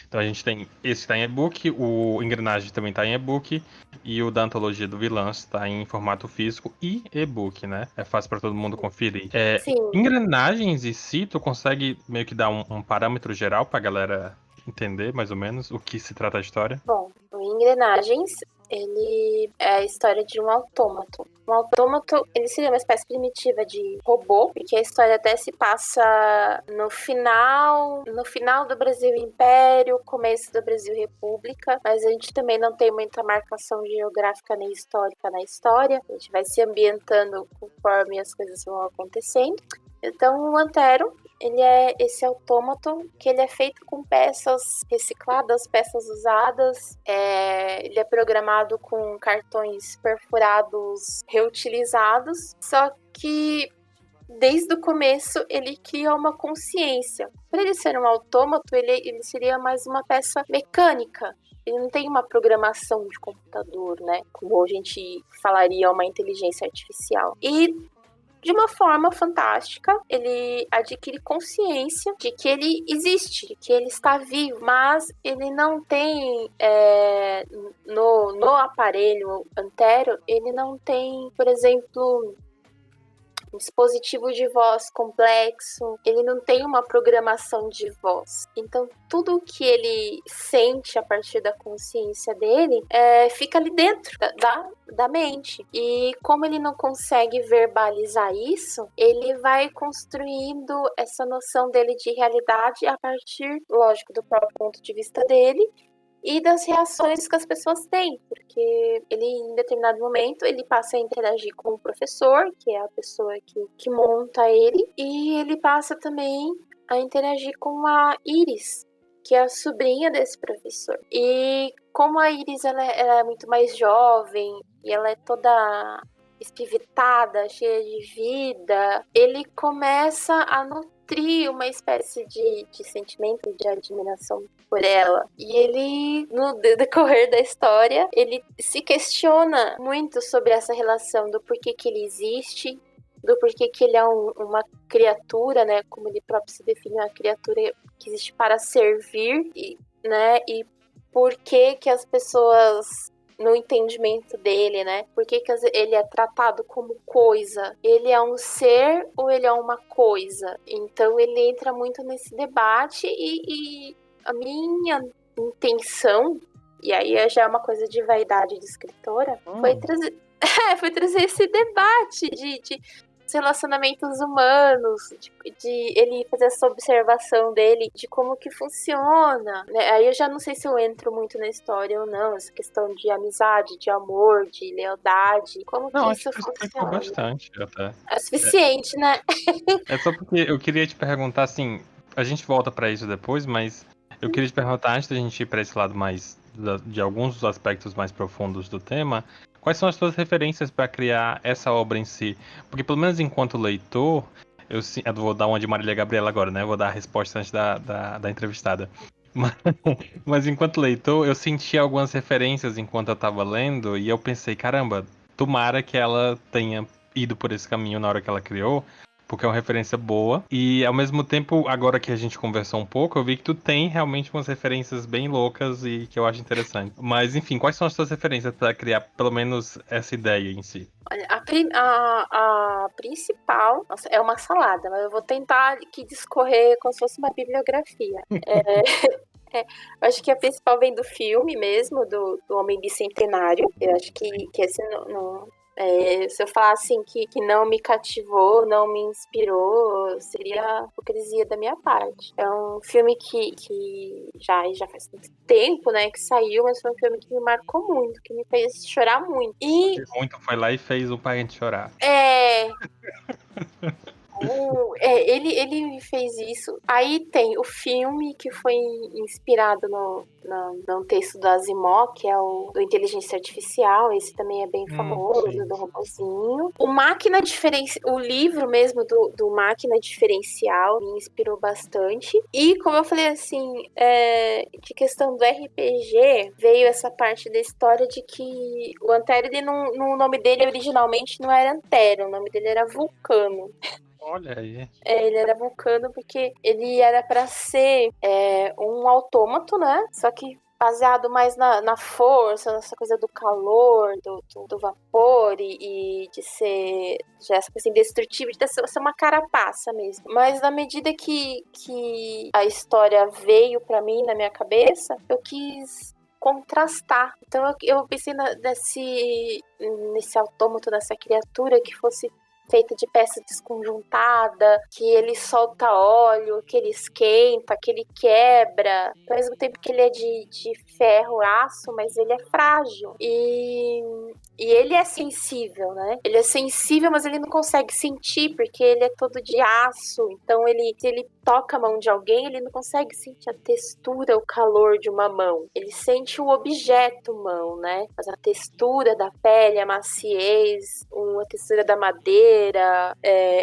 Speaker 5: Então a gente tem esse que tá em e-book, o Engrenagem também tá em e-book, e o da Antologia do Vilãs tá em formato físico e e-book, né? É fácil pra todo mundo conferir.
Speaker 6: Sim.
Speaker 5: Engrenagens em si, tu consegue meio que dar um parâmetro geral pra galera entender, mais ou menos, o que se trata a história?
Speaker 6: Bom, o Engrenagens, ele é a história de um autômato. Um autômato, ele seria uma espécie primitiva de robô, porque a história até se passa no final do Brasil Império, começo do Brasil República, mas a gente também não tem muita marcação geográfica nem histórica na história. A gente vai se ambientando conforme as coisas vão acontecendo. Então, o Antero, ele é esse autômato que ele é feito com peças recicladas, peças usadas. Ele é programado com cartões perfurados reutilizados. Só que desde o começo ele cria uma consciência. Por ele ser um autômato, ele seria mais uma peça mecânica. Ele não tem uma programação de computador, né? Como a gente falaria, uma inteligência artificial. E de uma forma fantástica, ele adquire consciência de que ele existe, de que ele está vivo, mas ele não tem, no aparelho Antero, ele não tem, por exemplo, um dispositivo de voz complexo, ele não tem uma programação de voz. Então, tudo o que ele sente a partir da consciência dele fica ali dentro da mente. E como ele não consegue verbalizar isso, ele vai construindo essa noção dele de realidade a partir, lógico, do próprio ponto de vista dele, e das reações que as pessoas têm, porque ele, em determinado momento, ele passa a interagir com o professor, que é a pessoa que monta ele, e ele passa também a interagir com a Iris, que é a sobrinha desse professor. E como a Iris ela é muito mais jovem, e ela é toda espivitada, cheia de vida, ele começa a nutrir uma espécie de sentimento de admiração por ela. E ele, no decorrer da história, ele se questiona muito sobre essa relação do porquê que ele existe, do porquê que ele é uma criatura, né, como ele próprio se define, uma criatura que existe para servir, né, e por que as pessoas, no entendimento dele, né? Por que ele é tratado como coisa? Ele é um ser ou ele é uma coisa? Então ele entra muito nesse debate e a minha intenção, e aí já é uma coisa de vaidade de escritora, foi trazer esse debate de relacionamentos humanos, de ele fazer essa observação dele de como que funciona, né? Aí eu já não sei se eu entro muito na história ou não, essa questão de amizade, de amor, de lealdade, como
Speaker 5: Não,
Speaker 6: que isso funciona.
Speaker 5: Bastante até.
Speaker 6: É suficiente, né?
Speaker 5: É só porque eu queria te perguntar, assim, a gente volta pra isso depois, mas eu queria te perguntar, antes da gente ir pra esse lado mais, de alguns dos aspectos mais profundos do tema, quais são as suas referências para criar essa obra em si? Porque pelo menos enquanto leitor, eu vou dar uma de Marília Gabriela agora, né? Eu vou dar a resposta antes da entrevistada. Mas enquanto leitor, eu senti algumas referências enquanto eu tava lendo, e eu pensei, caramba, tomara que ela tenha ido por esse caminho na hora que ela criou, porque é uma referência boa. E ao mesmo tempo, agora que a gente conversou um pouco, eu vi que tu tem realmente umas referências bem loucas e que eu acho interessante. Mas enfim, quais são as tuas referências para criar pelo menos essa ideia em si?
Speaker 6: Olha, a principal, nossa, é uma salada, mas eu vou tentar aqui discorrer como se fosse uma bibliografia. Eu acho que a principal vem do filme mesmo, do Homem Bicentenário. Eu acho que esse não se eu falar assim que não me cativou, não me inspirou, seria hipocrisia da minha parte. É um filme que já faz muito tempo, né, que saiu, mas foi um filme que me marcou muito, que me fez chorar muito. E
Speaker 5: muito foi lá e fez o pai a gente chorar.
Speaker 6: Ele fez isso. Aí tem o filme que foi inspirado num texto do Asimov, que é o do Inteligência Artificial. Esse também é bem famoso,
Speaker 5: sim.
Speaker 6: do robozinho. O livro mesmo do Máquina Diferencial me inspirou bastante. E, como eu falei assim, de questão do RPG, veio essa parte da história de que o Antero, o nome dele originalmente não era Antero, o nome dele era Vulcano.
Speaker 5: Olha aí.
Speaker 6: Ele era vulcano porque ele era para ser um autômato, né? Só que baseado mais na força, nessa coisa do calor, do vapor e de ser já essa coisa indestrutível, de ser uma carapaça mesmo. Mas na medida que a história veio para mim, na minha cabeça, eu quis contrastar. Então eu pensei nesse autômato, nessa criatura que fosse feita de peça desconjuntada, que ele solta óleo, que ele esquenta, que ele quebra, ao mesmo tempo que ele é de ferro, aço, mas ele é frágil. E ele é sensível, né? Ele é sensível, mas ele não consegue sentir, porque ele é todo de aço. Então, se ele toca a mão de alguém, ele não consegue sentir a textura, o calor de uma mão. Ele sente o objeto mão, né? Mas a textura da pele, a maciez, a textura da madeira,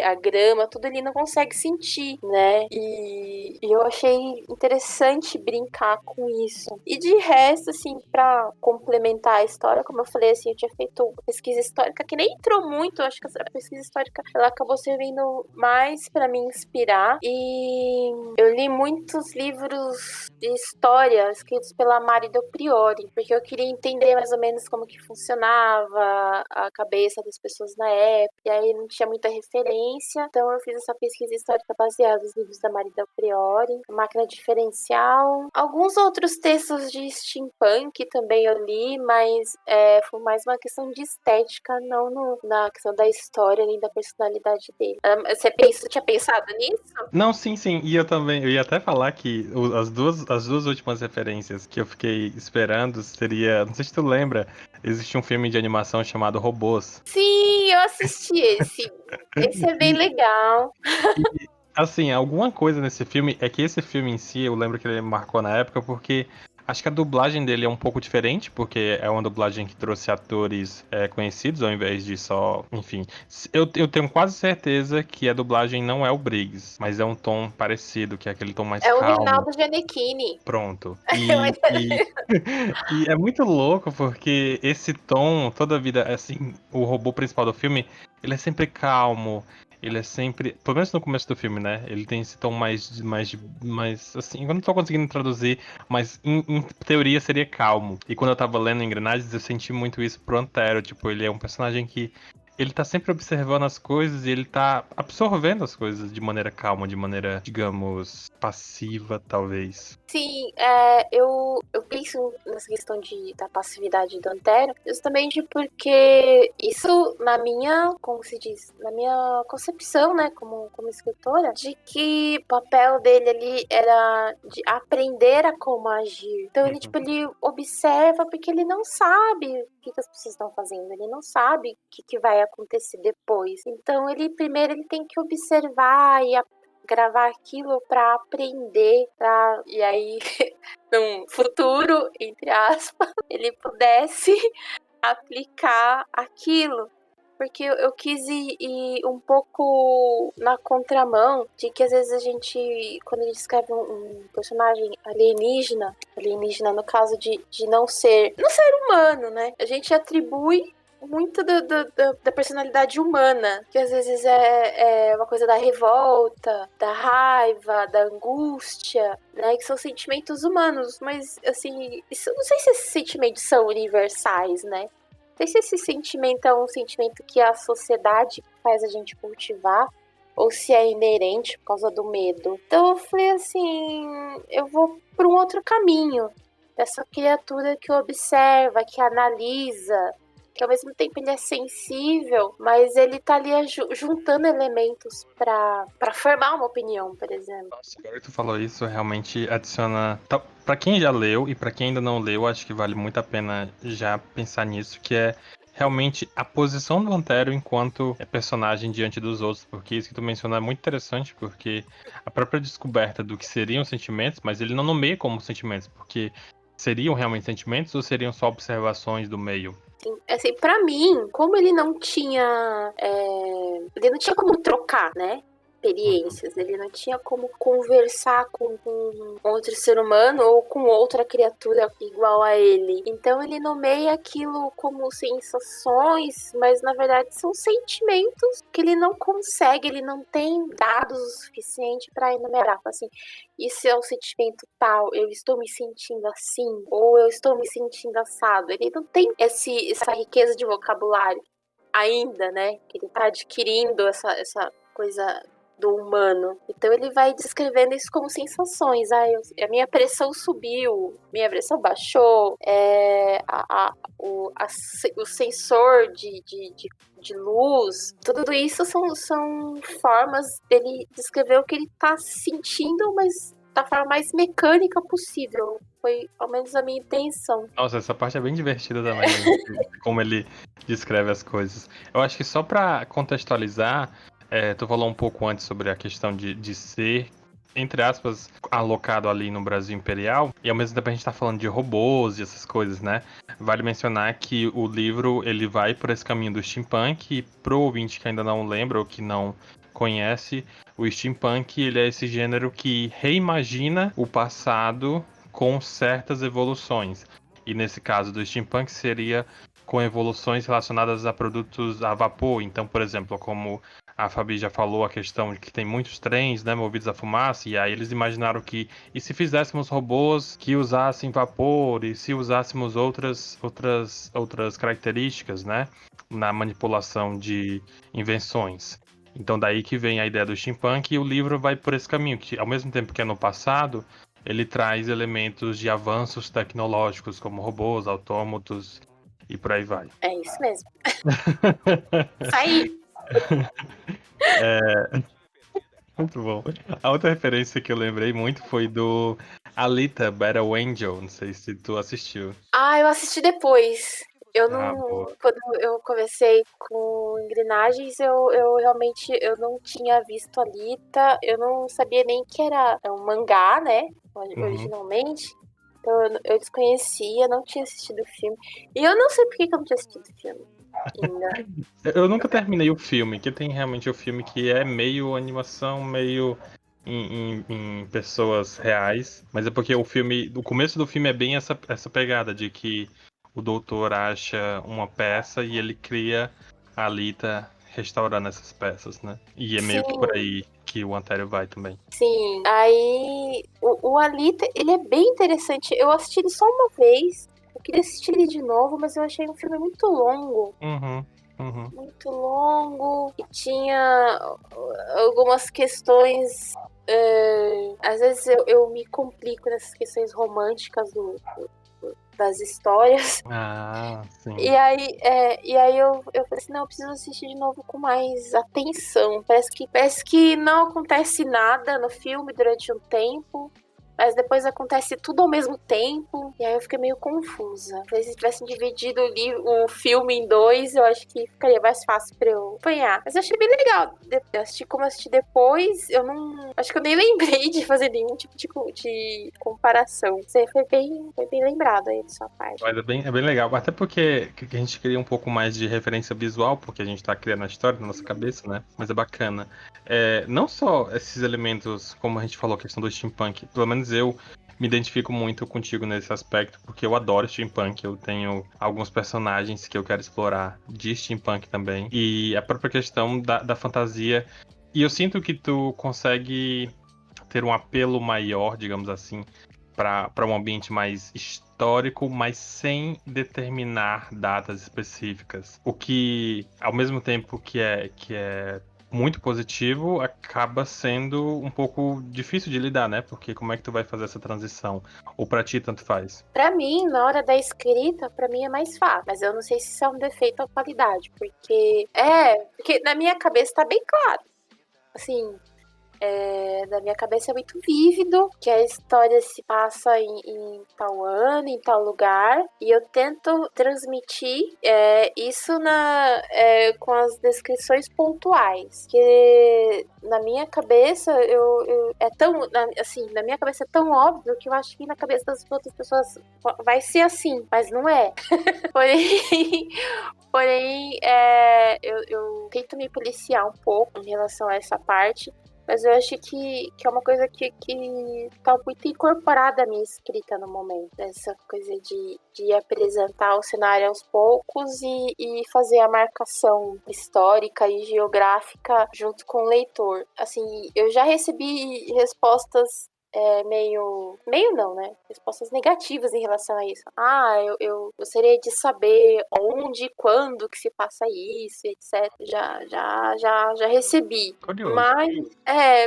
Speaker 6: a grama, tudo ele não consegue sentir, né? E eu achei interessante brincar com isso. E de resto, assim, pra complementar a história, como eu falei, assim, eu tinha feito pesquisa histórica, que nem entrou muito, eu acho que a pesquisa histórica, ela acabou servindo mais pra me inspirar. E eu li muitos livros de história escritos pela Mari Del Priore, porque eu queria entender mais ou menos como que funcionava a cabeça das pessoas na época, e aí não tinha muita referência, então eu fiz essa pesquisa histórica baseada nos livros da Mari Del Priore, Máquina Diferencial, alguns outros textos de steampunk também eu li, mas foi mais uma questão de estética, não na questão da história nem da personalidade dele. Você tinha pensado nisso?
Speaker 5: Não, sim. E eu também, eu ia até falar que as duas últimas referências que eu fiquei esperando seria, não sei se tu lembra, existe um filme de animação chamado Robôs.
Speaker 6: Sim, eu assisti esse. Esse é bem legal.
Speaker 5: E, assim, alguma coisa nesse filme, é que esse filme em si, eu lembro que ele marcou na época, porque acho que a dublagem dele é um pouco diferente, porque é uma dublagem que trouxe atores conhecidos, ao invés de só, enfim. Eu tenho quase certeza que a dublagem não é o Briggs, mas é um tom parecido, que é aquele tom mais
Speaker 6: É o
Speaker 5: calmo.
Speaker 6: Reinaldo Gianecchini.
Speaker 5: Pronto. E é muito louco, porque esse tom, toda a vida, assim, o robô principal do filme, ele é sempre calmo. Ele é sempre, pelo menos no começo do filme, né? Ele tem esse tom mais assim, eu não tô conseguindo traduzir, mas em teoria seria calmo. E quando eu tava lendo Engrenagens, eu senti muito isso pro Antero. Tipo, ele é um personagem que ele tá sempre observando as coisas e ele tá absorvendo as coisas de maneira calma, de maneira, digamos, passiva, talvez.
Speaker 6: Sim, eu penso nessa questão da passividade do Antero justamente porque isso, como se diz, na minha concepção, né, como escritora, de que o papel dele ali era de aprender a como agir. Então ele, ele observa porque ele não sabe o que as pessoas estão fazendo, ele não sabe o que vai acontecer depois. Então primeiro ele tem que observar e gravar aquilo para aprender, e aí num futuro, entre aspas, ele pudesse aplicar aquilo. Porque eu quis ir um pouco na contramão de que às vezes a gente, quando a gente escreve um personagem alienígena no caso de não ser humano, né? A gente atribui muito da personalidade humana, que às vezes é uma coisa da revolta, da raiva, da angústia, né, que são sentimentos humanos, mas assim, não sei se esses sentimentos são universais, né? Não sei se esse sentimento é um sentimento que a sociedade faz a gente cultivar, ou se é inerente por causa do medo. Então eu falei assim, eu vou por um outro caminho, dessa criatura que observa, que analisa, que ao mesmo tempo ele é sensível, mas ele tá ali juntando elementos pra formar uma opinião, por exemplo.
Speaker 5: Nossa, agora que tu falou isso, realmente adiciona... Pra quem já leu e pra quem ainda não leu, acho que vale muito a pena já pensar nisso, que é realmente a posição do Antero enquanto personagem diante dos outros, porque isso que tu mencionou é muito interessante, porque a própria descoberta do que seriam sentimentos, mas ele não nomeia como sentimentos, porque seriam realmente sentimentos ou seriam só observações do meio?
Speaker 6: Assim, pra mim, como ele não tinha como trocar, né? Experiências, ele não tinha como conversar com outro ser humano ou com outra criatura igual a ele. Então ele nomeia aquilo como sensações, mas na verdade são sentimentos que ele não consegue, ele não tem dados o suficiente para enumerar. Assim, isso é um sentimento tal, eu estou me sentindo assim, ou eu estou me sentindo assado. Ele não tem essa riqueza de vocabulário ainda, né? Que ele tá adquirindo essa coisa do humano. Então ele vai descrevendo isso como sensações. A minha pressão subiu, minha pressão baixou, o sensor de luz, tudo isso são formas dele descrever o que ele tá sentindo, mas da forma mais mecânica possível. Foi, ao menos, a minha intenção.
Speaker 5: Nossa, essa parte é bem divertida também, né? Como ele descreve as coisas. Eu acho que só pra contextualizar, tu falou um pouco antes sobre a questão de ser, entre aspas, alocado ali no Brasil Imperial, e ao mesmo tempo a gente tá falando de robôs e essas coisas, né? Vale mencionar que o livro, ele vai por esse caminho do steampunk, e pro ouvinte que ainda não lembra ou que não conhece, o steampunk, ele é esse gênero que reimagina o passado com certas evoluções. E nesse caso do steampunk seria com evoluções relacionadas a produtos a vapor. Então, por exemplo, como a Fabi já falou, a questão de que tem muitos trens, né, movidos a fumaça, e aí eles imaginaram que, e se fizéssemos robôs que usassem vapor, e se usássemos outras características, né, na manipulação de invenções. Então daí que vem a ideia do steampunk, e o livro vai por esse caminho, que ao mesmo tempo que é no passado, ele traz elementos de avanços tecnológicos, como robôs, autômatos e por aí vai.
Speaker 6: É isso mesmo. Isso aí.
Speaker 5: Muito bom. A outra referência que eu lembrei muito foi do Alita Battle Angel, não sei se tu assistiu.
Speaker 6: Eu assisti depois. Eu não.
Speaker 5: Boa.
Speaker 6: Quando eu comecei com engrenagens, eu realmente não tinha visto a Alita. Eu não sabia nem que era um mangá, né? Originalmente. Então eu desconhecia, não tinha assistido o filme. E eu não sei por que eu não tinha assistido o filme ainda.
Speaker 5: Eu nunca terminei o filme, que tem realmente o filme que é meio animação, meio em pessoas reais. Mas é porque o começo do filme é bem essa pegada de que o doutor acha uma peça e ele cria a Alita restaurando essas peças, né? E é meio que por aí que o Antério vai também.
Speaker 6: Sim, aí o Alita, ele é bem interessante. Eu assisti ele só uma vez. Eu queria assistir ele de novo, mas eu achei um filme muito longo. Muito longo. E tinha algumas questões. Às vezes eu me complico nessas questões românticas das histórias.
Speaker 5: Sim.
Speaker 6: E aí eu falei assim, não, eu preciso assistir de novo com mais atenção. Parece que não acontece nada no filme durante um tempo, mas depois acontece tudo ao mesmo tempo, e aí eu fiquei meio confusa. Se tivessem dividido o filme em dois, eu acho que ficaria mais fácil pra eu acompanhar. Mas eu achei bem legal. Eu assisti depois, eu não... Acho que eu nem lembrei de fazer nenhum tipo de comparação. Você foi bem lembrado aí da sua parte.
Speaker 5: Mas é bem legal, até porque a gente cria um pouco mais de referência visual, porque a gente tá criando a história na nossa cabeça, né? Mas é bacana. Não só esses elementos, como a gente falou, a questão do steampunk, pelo menos eu me identifico muito contigo nesse aspecto, porque eu adoro steampunk, eu tenho alguns personagens que eu quero explorar de steampunk também, e a própria questão da fantasia, e eu sinto que tu consegue ter um apelo maior, digamos assim, para um ambiente mais histórico, mas sem determinar datas específicas. O que, ao mesmo tempo que é muito positivo, acaba sendo um pouco difícil de lidar, né? Porque como é que tu vai fazer essa transição? Ou pra ti tanto faz?
Speaker 6: Pra mim, na hora da escrita, pra mim é mais fácil. Mas eu não sei se isso é um defeito ou qualidade. Porque na minha cabeça tá bem claro. Assim, Da minha cabeça é muito vívido, que a história se passa em tal ano, em tal lugar, e eu tento transmitir isso com as descrições pontuais, que na minha cabeça na minha cabeça é tão óbvio que eu acho que na cabeça das outras pessoas vai ser assim, mas não é. Porém, eu tento me policiar um pouco em relação a essa parte. Mas eu acho que é uma coisa que tá muito incorporada à minha escrita no momento. Essa coisa de apresentar o cenário aos poucos e fazer a marcação histórica e geográfica junto com o leitor. Assim, eu já recebi respostas meio não, né? Respostas negativas em relação a isso. Eu gostaria de saber onde, quando que se passa isso, etc. Já recebi.
Speaker 5: Curioso.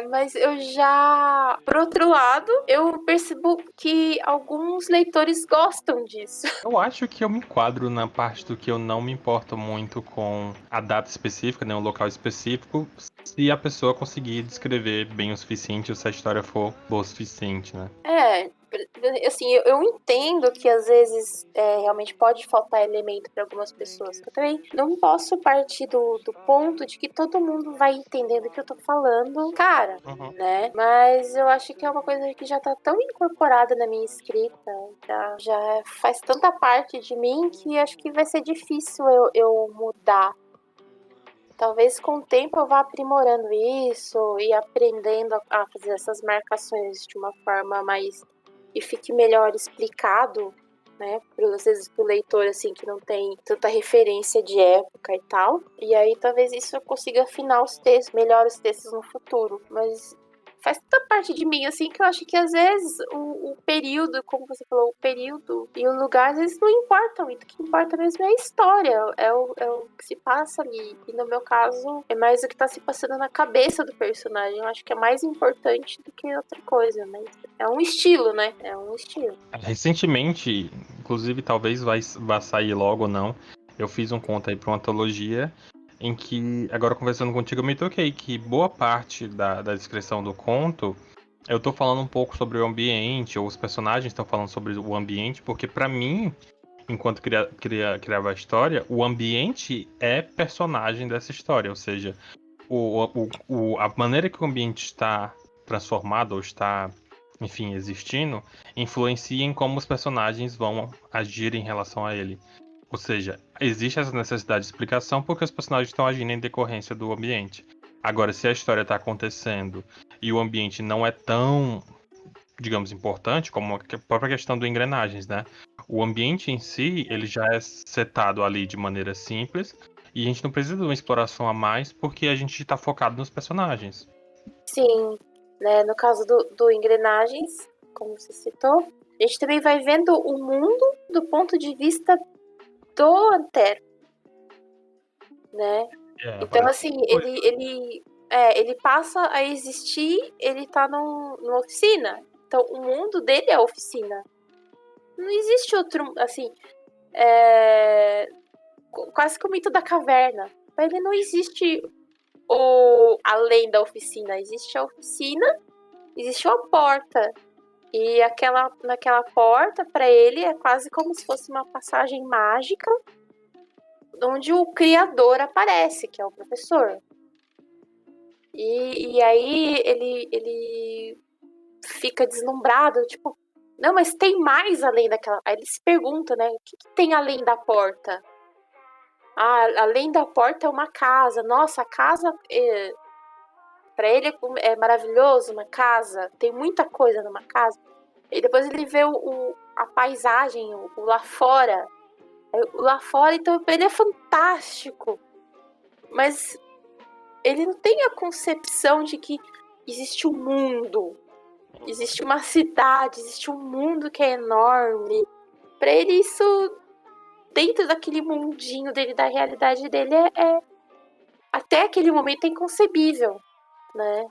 Speaker 6: Mas eu já, por outro lado, eu percebo que alguns leitores gostam disso.
Speaker 5: Eu acho que eu me enquadro na parte do que eu não me importo muito com a data específica, né, o local específico, se a pessoa conseguir descrever bem o suficiente, ou se a história for boa o suficiente, né?
Speaker 6: Assim, eu entendo que às vezes realmente pode faltar elemento para algumas pessoas. Eu também não posso partir do ponto de que todo mundo vai entendendo o que eu tô falando, cara, né? Mas eu acho que é uma coisa que já tá tão incorporada na minha escrita, já faz tanta parte de mim que acho que vai ser difícil eu mudar. Talvez com o tempo eu vá aprimorando isso e aprendendo a fazer essas marcações de uma forma mais e fique melhor explicado, né? Às vezes pro leitor, assim, que não tem tanta referência de época e tal. E aí talvez isso eu consiga afinar os textos, melhor os textos no futuro. Mas faz tanta parte de mim, assim, que eu acho que às vezes o período, como você falou, o período e o lugar, às vezes não importam muito. O que importa mesmo é a história, é o que se passa ali. E no meu caso, é mais o que tá se passando na cabeça do personagem. Eu acho que é mais importante do que outra coisa, mas é um estilo, né? É um estilo.
Speaker 5: Recentemente, inclusive talvez vá sair logo ou não, eu fiz um conto aí pra uma antologia em que, agora conversando contigo, eu me toquei que boa parte da descrição do conto eu tô falando um pouco sobre o ambiente, ou os personagens estão falando sobre o ambiente, porque pra mim, enquanto criava a história, o ambiente é personagem dessa história, ou seja, a maneira que o ambiente está transformado ou está, enfim, existindo, influencia em como os personagens vão agir em relação a ele. Ou seja, existe essa necessidade de explicação porque os personagens estão agindo em decorrência do ambiente. Agora, se a história está acontecendo e o ambiente não é tão, digamos, importante como a própria questão do engrenagens, né? O ambiente em si, ele já é setado ali de maneira simples e a gente não precisa de uma exploração a mais porque a gente está focado nos personagens.
Speaker 6: Sim, né? No caso do engrenagens, como você citou, a gente também vai vendo o mundo do ponto de vista do Antero, né? Então, assim, ele passa a existir, ele tá numa oficina. Então, o mundo dele é a oficina. Não existe outro, assim, quase que o mito da caverna. Ele não existe além da oficina. Existe a oficina, existe uma porta. E naquela porta, para ele, é quase como se fosse uma passagem mágica onde o criador aparece, que é o professor. E aí ele fica deslumbrado, tipo, não, mas tem mais além daquela... Aí ele se pergunta, né, o que tem além da porta? Além da porta é uma casa. Nossa, a casa... Pra ele é maravilhoso, uma casa. Tem muita coisa numa casa. E depois ele vê a paisagem, o lá fora. Lá fora, então, pra ele é fantástico. Mas ele não tem a concepção de que existe um mundo, existe uma cidade, existe um mundo que é enorme. Pra ele, isso, dentro daquele mundinho dele, da realidade dele, até aquele momento é inconcebível, né?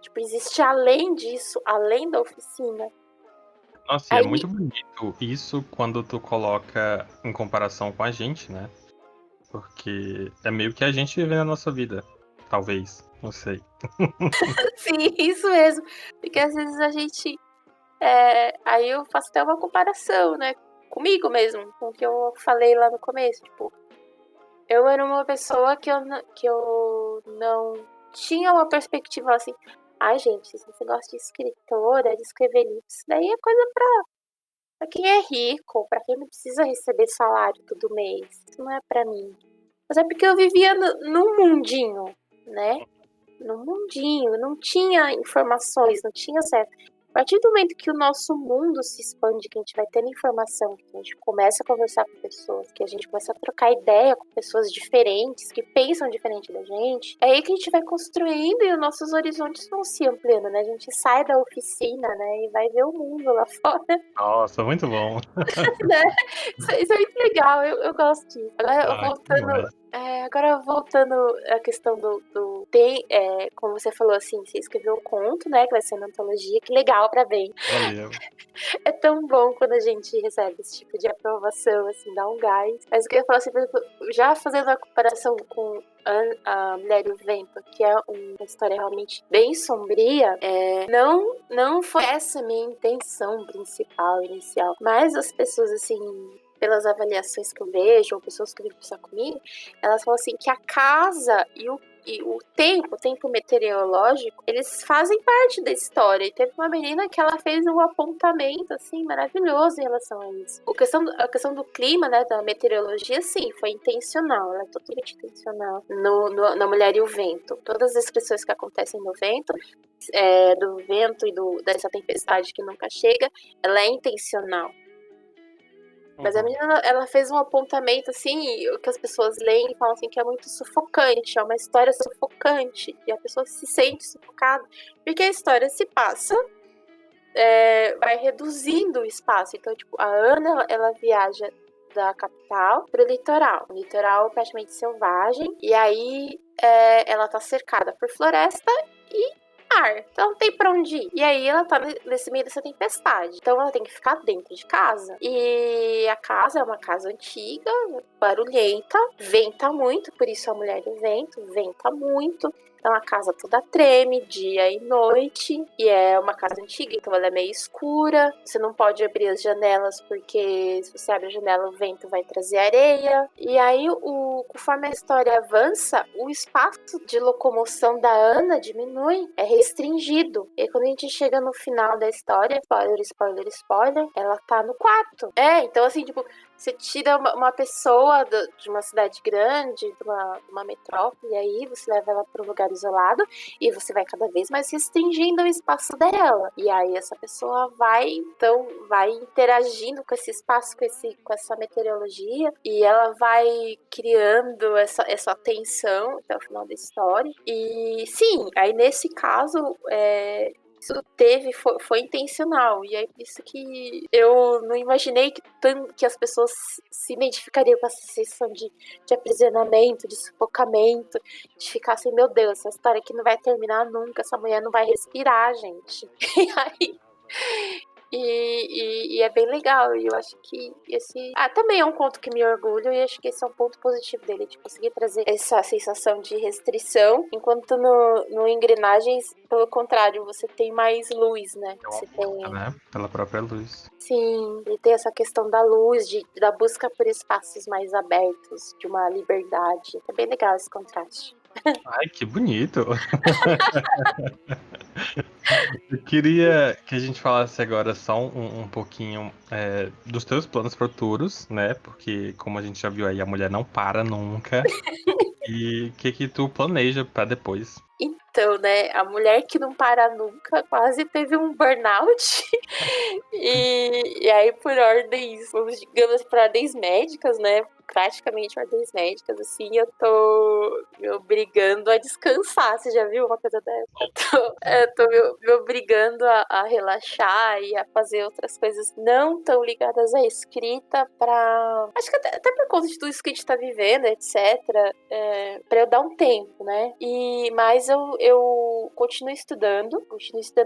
Speaker 6: Tipo, existe além disso, além da oficina.
Speaker 5: Nossa, e é muito bonito isso quando tu coloca em comparação com a gente, né? Porque é meio que a gente vivendo a nossa vida, talvez. Não sei.
Speaker 6: Sim, isso mesmo. Porque às vezes a gente. Aí eu faço até uma comparação, né? Comigo mesmo, com o que eu falei lá no começo. Tipo, eu era uma pessoa que eu não tinha uma perspectiva assim. Ai, gente, se você gosta de escritora, de escrever livros, isso daí é coisa pra quem é rico, pra quem não precisa receber salário todo mês. Isso não é pra mim. Mas é porque eu vivia num mundinho, né? Num mundinho, não tinha informações, não tinha acesso. A partir do momento que o nosso mundo se expande, que a gente vai tendo informação, que a gente começa a conversar com pessoas, que a gente começa a trocar ideia com pessoas diferentes, que pensam diferente da gente, é aí que a gente vai construindo e os nossos horizontes vão se ampliando, né? A gente sai da oficina, né? E vai ver o mundo lá fora,
Speaker 5: Nossa, muito bom.
Speaker 6: né? Isso é muito legal, eu gosto disso.
Speaker 5: Que demais.
Speaker 6: Agora voltando à questão como você falou assim, você escreveu um conto, né, que vai ser uma antologia, que legal, parabéns.
Speaker 5: Valeu.
Speaker 6: É tão bom quando a gente recebe esse tipo de aprovação, assim, dá um gás. Mas eu queria falar assim, por exemplo, já fazendo a comparação com a Mulher e o Vento, que é uma história realmente bem sombria, não foi essa a minha intenção principal, inicial, mas as pessoas, assim, pelas avaliações que eu vejo, ou pessoas que vêm conversar comigo, elas falam assim que a casa e o tempo meteorológico, eles fazem parte da história. E teve uma menina que ela fez um apontamento, assim, maravilhoso em relação a isso. A questão do clima, né, da meteorologia, sim, foi intencional. Ela é totalmente intencional na Mulher e o Vento. Todas as descrições que acontecem no vento, do vento e dessa tempestade que nunca chega, ela é intencional. Mas a menina, ela fez um apontamento, assim, o que as pessoas leem e falam assim, que é muito sufocante, é uma história sufocante, e a pessoa se sente sufocada, porque a história se passa, vai reduzindo o espaço. Então, tipo, a Ana, ela viaja da capital pro litoral, um litoral praticamente selvagem, e aí ela tá cercada por floresta e mar, então não tem pra onde ir. E aí ela tá nesse meio dessa tempestade, então ela tem que ficar dentro de casa. E a casa é uma casa antiga, barulhenta, venta muito, por isso a Mulher do Vento, venta muito. Então a casa toda treme, dia e noite, e é uma casa antiga, então ela é meio escura. Você não pode abrir as porque se você abre a janela, o vento vai trazer areia. E aí, conforme a história avança, o espaço de locomoção da Ana diminui, é restringido. E aí, quando a gente chega no final da história, spoiler, ela tá no quarto. Então assim, tipo, você tira uma pessoa de uma cidade grande, de uma metrópole, e aí você leva ela para um lugar isolado e você vai cada vez mais restringindo o espaço dela. E aí essa pessoa vai interagindo com esse espaço, com essa meteorologia, e ela vai criando essa tensão até o final da história. E sim, aí nesse caso, isso foi intencional, e é por isso que eu não imaginei que as pessoas se identificariam com essa sensação de aprisionamento, de sufocamento, de ficar assim, meu Deus, essa história aqui não vai terminar nunca, essa mulher não vai respirar, gente. E aí... E é bem legal, e eu acho que esse... também é um conto que me orgulho, e acho que esse é um ponto positivo dele, de conseguir trazer essa sensação de restrição, enquanto no Engrenagens, pelo contrário, você tem mais luz, né? Você tem...
Speaker 5: né? Pela própria luz.
Speaker 6: Sim, ele tem essa questão da luz, da busca por espaços mais abertos, de uma liberdade. É bem legal esse contraste.
Speaker 5: Ai, que bonito! Eu queria que a gente falasse agora só um pouquinho dos teus planos futuros, né? Porque, como a gente já viu aí, a mulher não para nunca. E o que tu planeja pra depois?
Speaker 6: Então, né, a mulher que não para nunca quase teve um burnout. e aí, por ordens, digamos, por ordens médicas, né? Praticamente ordens médicas, assim, eu tô me obrigando a descansar. Você já viu uma coisa dessa? Eu tô me obrigando a relaxar e a fazer outras coisas não tão ligadas à escrita acho que até por conta de tudo isso que a gente tá vivendo, etc. Pra eu dar um tempo, né? Mas eu continuo estudando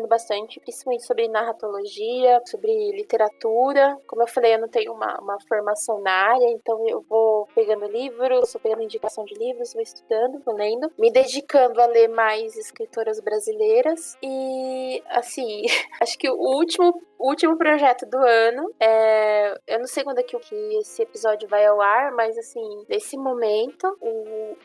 Speaker 6: bastante, principalmente sobre narratologia, sobre literatura. Como eu falei, eu não tenho uma formação na área, então eu vou pegando livros, vou pegando indicação de livros, vou estudando, vou lendo, me dedicando a ler mais escritoras brasileiras. E, assim, acho que o último projeto do ano, eu não sei quando é que esse episódio vai ao ar, mas assim, nesse momento,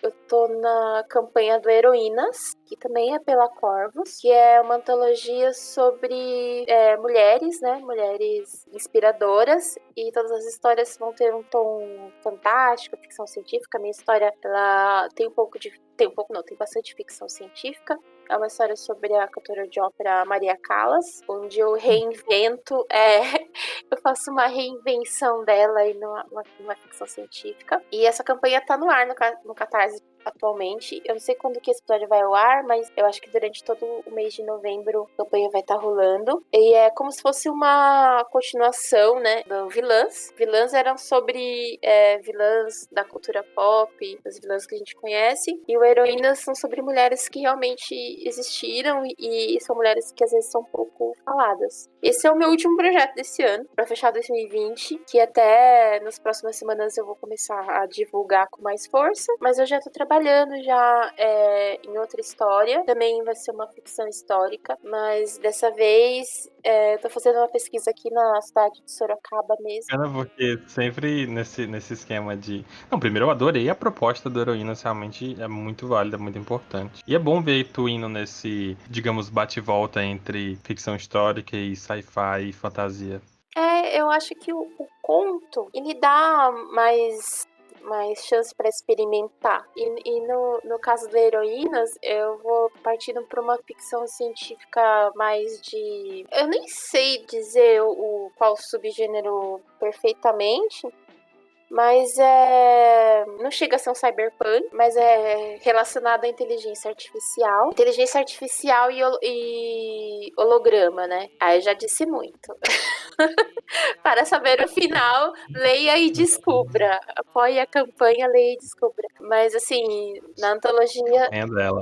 Speaker 6: eu tô na campanha do Heroínas, que também é pela Corvus, que é uma antologia sobre mulheres, né? Mulheres inspiradoras, e todas as histórias vão ter um tom fantástico, ficção científica. A minha história, ela tem tem bastante ficção científica. É uma história sobre a cantora de ópera Maria Callas, onde eu reinvento, eu faço uma reinvenção dela aí numa ficção científica. E essa campanha tá no ar no Catarse atualmente. Eu não sei quando que esse episódio vai ao ar, mas eu acho que durante todo o mês de novembro a campanha vai estar rolando. E é como se fosse uma continuação, né, do Vilãs. Vilãs eram sobre vilãs da cultura pop, as vilãs que a gente conhece. E o Heroínas são sobre mulheres que realmente existiram e são mulheres que às vezes são pouco faladas. Esse é o meu último projeto desse ano, para fechar 2020, que até nas próximas semanas eu vou começar a divulgar com mais força, mas eu já tô trabalhando já em outra história, também vai ser uma ficção histórica, mas dessa vez eu tô fazendo uma pesquisa aqui na cidade de Sorocaba mesmo.
Speaker 5: Porque sempre nesse esquema de... Não, primeiro eu adorei a proposta do Heroínas, realmente é muito válida, muito importante. E é bom ver tu indo nesse, digamos, bate-volta entre ficção histórica e sci-fi e fantasia.
Speaker 6: Eu acho que o conto, ele dá mais chance para experimentar. E no caso da Heroínas, eu vou partindo para uma ficção científica mais de... Eu nem sei dizer qual subgênero perfeitamente, mas não chega a ser um cyberpunk, mas é relacionado à inteligência artificial. Inteligência artificial e holograma, né? Aí eu já disse muito. Para saber o final, leia e descubra. Apoie a campanha, leia e descubra. Mas assim, na antologia...
Speaker 5: É dela.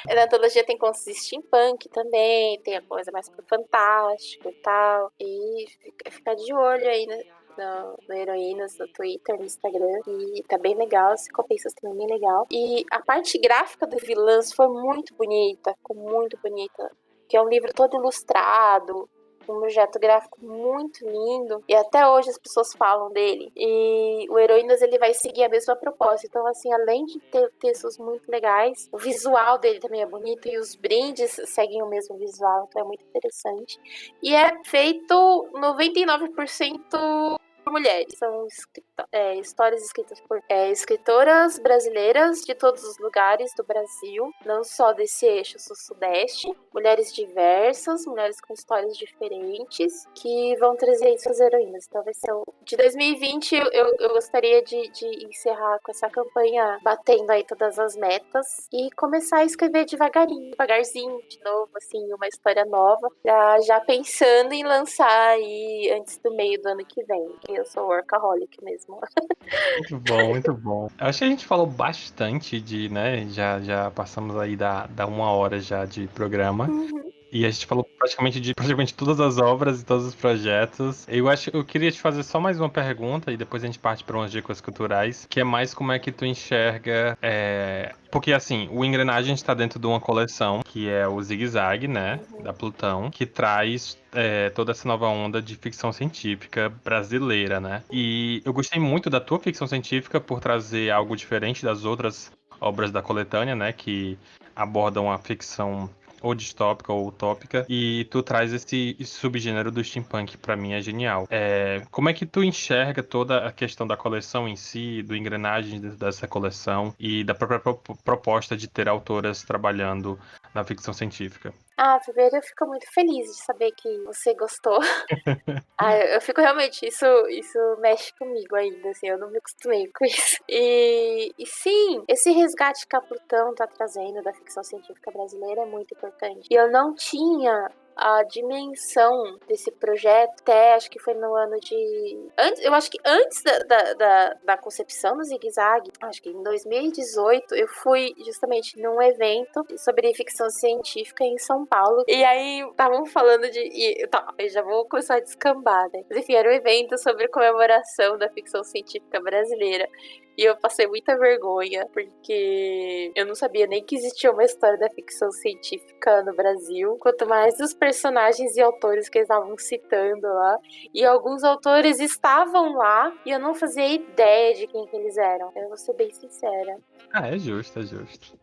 Speaker 6: Na antologia tem contos de steampunk também, tem a coisa mais pro fantástico e tal. E fica de olho aí, né? No Heroínas, no Twitter, no Instagram. E tá bem legal, as recompensas também bem legal. E a parte gráfica do Vilãs foi muito bonita, ficou muito bonita. Que é um livro todo ilustrado, um projeto gráfico muito lindo, e até hoje as pessoas falam dele. E o Heroínas, ele vai seguir a mesma proposta. Então, assim, além de ter textos muito legais, o visual dele também é bonito, e os brindes seguem o mesmo visual, então é muito interessante. E é feito 99% por mulheres. São histórias escritas por escritoras brasileiras de todos os lugares do Brasil, não só desse eixo sul-sudeste. Mulheres diversas, mulheres com histórias diferentes, que vão trazer suas heroínas. Então vai ser de 2020, eu gostaria de encerrar com essa campanha, batendo aí todas as metas, e começar a escrever devagarzinho, de novo, assim, uma história nova, já pensando em lançar aí antes do meio do ano que vem, que eu sou workaholic mesmo.
Speaker 5: Muito bom, muito bom. Eu acho que a gente falou bastante né? Já passamos aí da 1 hora já de programa.
Speaker 6: Uhum.
Speaker 5: E a gente falou praticamente todas as obras e todos os projetos. Eu queria te fazer só mais uma pergunta e depois a gente parte para umas dicas culturais, que é mais como é que tu enxerga. Porque assim, o Engrenagem está dentro de uma coleção que é o Zig Zag, né? Da Plutão, que traz toda essa nova onda de ficção científica brasileira, né? E eu gostei muito da tua ficção científica por trazer algo diferente das outras obras da coletânea, né? Que abordam a ficção ou distópica ou utópica, e tu traz esse subgênero do steampunk, pra mim é genial. Como é que tu enxerga toda a questão da coleção em si, do engrenagem dessa coleção e da própria proposta de ter autoras trabalhando na ficção científica?
Speaker 6: Primeiro eu fico muito feliz de saber que você gostou. Eu fico realmente, isso mexe comigo ainda, assim, eu não me acostumei com isso. E sim, esse resgate que a Plutão tá trazendo da ficção científica brasileira é muito importante. E eu não tinha a dimensão desse projeto até, acho que foi no ano de... eu acho que antes da concepção do Zig Zag, acho que em 2018, eu fui justamente num evento sobre ficção científica em São Paulo. E aí estavam falando eu já vou começar a descambar, né? Mas enfim, era um evento sobre comemoração da ficção científica brasileira. E eu passei muita vergonha, porque eu não sabia nem que existia uma história da ficção científica no Brasil. Quanto mais dos personagens e autores que eles estavam citando lá. E alguns autores estavam lá e eu não fazia ideia de quem que eles eram. Eu vou ser bem sincera.
Speaker 5: Ah, é justo, é justo.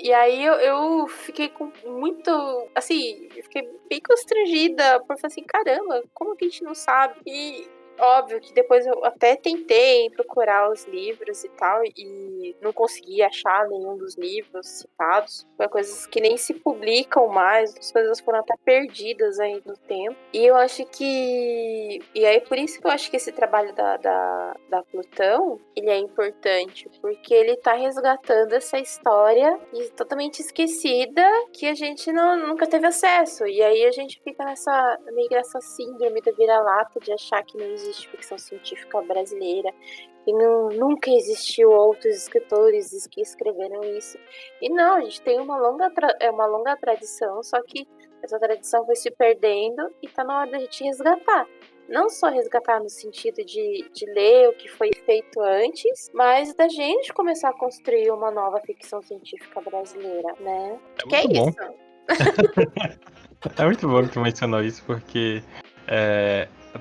Speaker 6: E aí eu fiquei com muito, assim, eu fiquei bem constrangida por falar assim, caramba, como que a gente não sabe? E óbvio que depois eu até tentei procurar os livros e tal, e não consegui achar nenhum dos livros citados. Foi coisas que nem se publicam mais, as coisas foram até perdidas aí no tempo. E eu acho que... E aí por isso que eu acho que esse trabalho da Plutão, ele é importante, porque ele tá resgatando essa história totalmente esquecida que a gente nunca teve acesso. E aí a gente fica meio nessa síndrome da vira-lata de achar que não existe ficção científica brasileira e nunca existiu outros escritores que escreveram isso. E não, a gente tem uma longa tradição, só que essa tradição foi se perdendo e tá na hora da gente resgatar. Não só resgatar no sentido de ler o que foi feito antes, mas da gente começar a construir uma nova ficção científica brasileira, né?
Speaker 5: É muito bom.
Speaker 6: Isso?
Speaker 5: É muito bom que tu mencionou isso, porque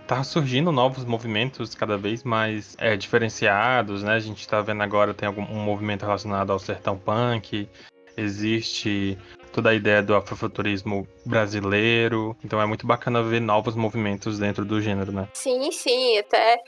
Speaker 5: tá surgindo novos movimentos cada vez mais diferenciados, né? A gente tá vendo agora, tem um movimento relacionado ao sertão punk, existe toda a ideia do afrofuturismo brasileiro, então é muito bacana ver novos movimentos dentro do gênero, né?
Speaker 6: Sim, até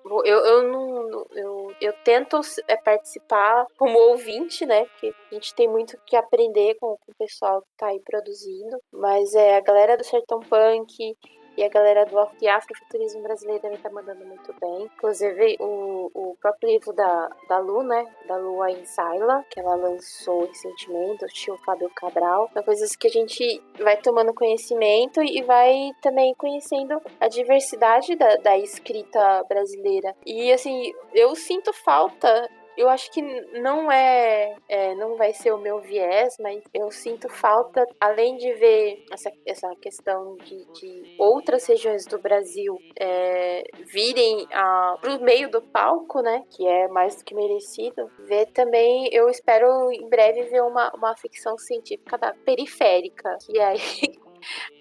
Speaker 6: eu tento participar como ouvinte, né? Porque a gente tem muito que aprender com o pessoal que tá aí produzindo, mas a galera do sertão punk e a galera do afrofuturismo brasileiro também tá mandando muito bem. Inclusive, o próprio livro da Lu, né? Da Lu Ainsaila, que ela lançou recentemente, o tio Fábio Cabral. São coisas que a gente vai tomando conhecimento e vai também conhecendo a diversidade da escrita brasileira. E, assim, eu sinto falta... Eu acho que não vai ser o meu viés, mas eu sinto falta, além de ver essa questão de outras regiões do Brasil virem pro meio do palco, né, que é mais do que merecido, ver também, eu espero em breve ver uma ficção científica da periférica, que aí...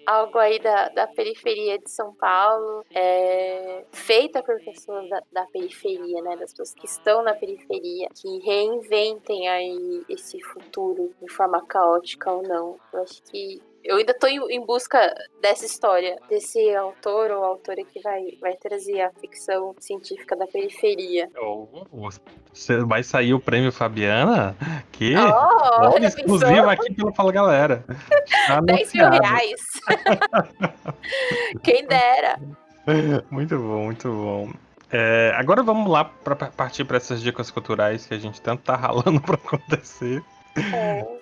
Speaker 6: algo aí da periferia de São Paulo, feita por pessoas da periferia, né? Das pessoas que estão na periferia, que reinventem aí esse futuro de forma caótica ou não. Eu acho que eu ainda estou em busca dessa história, desse autor ou autora que vai trazer a ficção científica da periferia.
Speaker 5: Vai sair o prêmio Fabiana? Que
Speaker 6: Oh, já
Speaker 5: exclusivo
Speaker 6: pensou?
Speaker 5: aqui pelo Fala Galera. Tá
Speaker 6: 10 mil
Speaker 5: anunciado.
Speaker 6: reais. Quem dera.
Speaker 5: Muito bom, muito bom. Agora vamos lá para partir para essas dicas culturais que a gente tanto tá ralando para acontecer.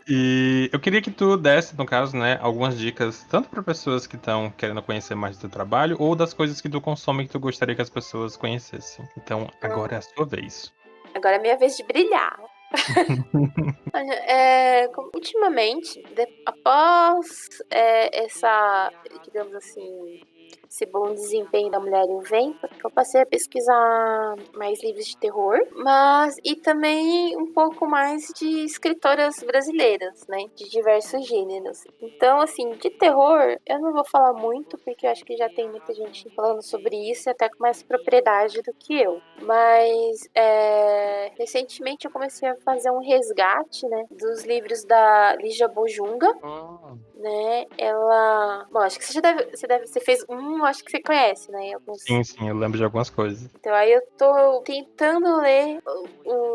Speaker 5: E eu queria que tu desse, no caso, né, algumas dicas, tanto para pessoas que estão querendo conhecer mais do teu trabalho, ou das coisas que tu consome que tu gostaria que as pessoas conhecessem. Então, agora é a sua vez.
Speaker 6: Agora é minha vez de brilhar. Ultimamente, após essa, digamos assim, esse bom desempenho da Mulher e o Vento, eu passei a pesquisar mais livros de terror, e também um pouco mais de escritoras brasileiras, né, de diversos gêneros. Então, assim, de terror, eu não vou falar muito, porque eu acho que já tem muita gente falando sobre isso, até com mais propriedade do que eu. Mas, recentemente eu comecei a fazer um resgate, né, dos livros da Lígia Bojunga, né, ela... Bom, acho que você fez acho que você conhece, né?
Speaker 5: Sim, eu lembro de algumas coisas.
Speaker 6: Então aí eu tô tentando ler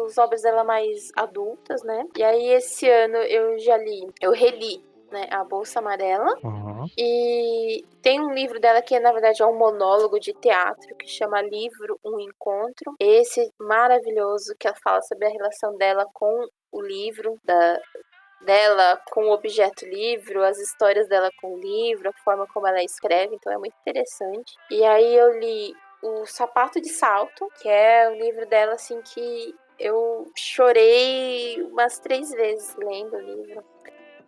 Speaker 6: as obras dela mais adultas, né? E aí esse ano eu reli, né, A Bolsa Amarela. E tem um livro dela que na verdade é um monólogo de teatro que chama Livro, um Encontro. Esse maravilhoso que ela fala sobre a relação dela com o livro, dela com o objeto livro, as histórias dela com o livro, a forma como ela escreve, então é muito interessante. E aí eu li O Sapato de Salto, que é o livro dela, assim, que eu chorei umas 3 vezes lendo o livro.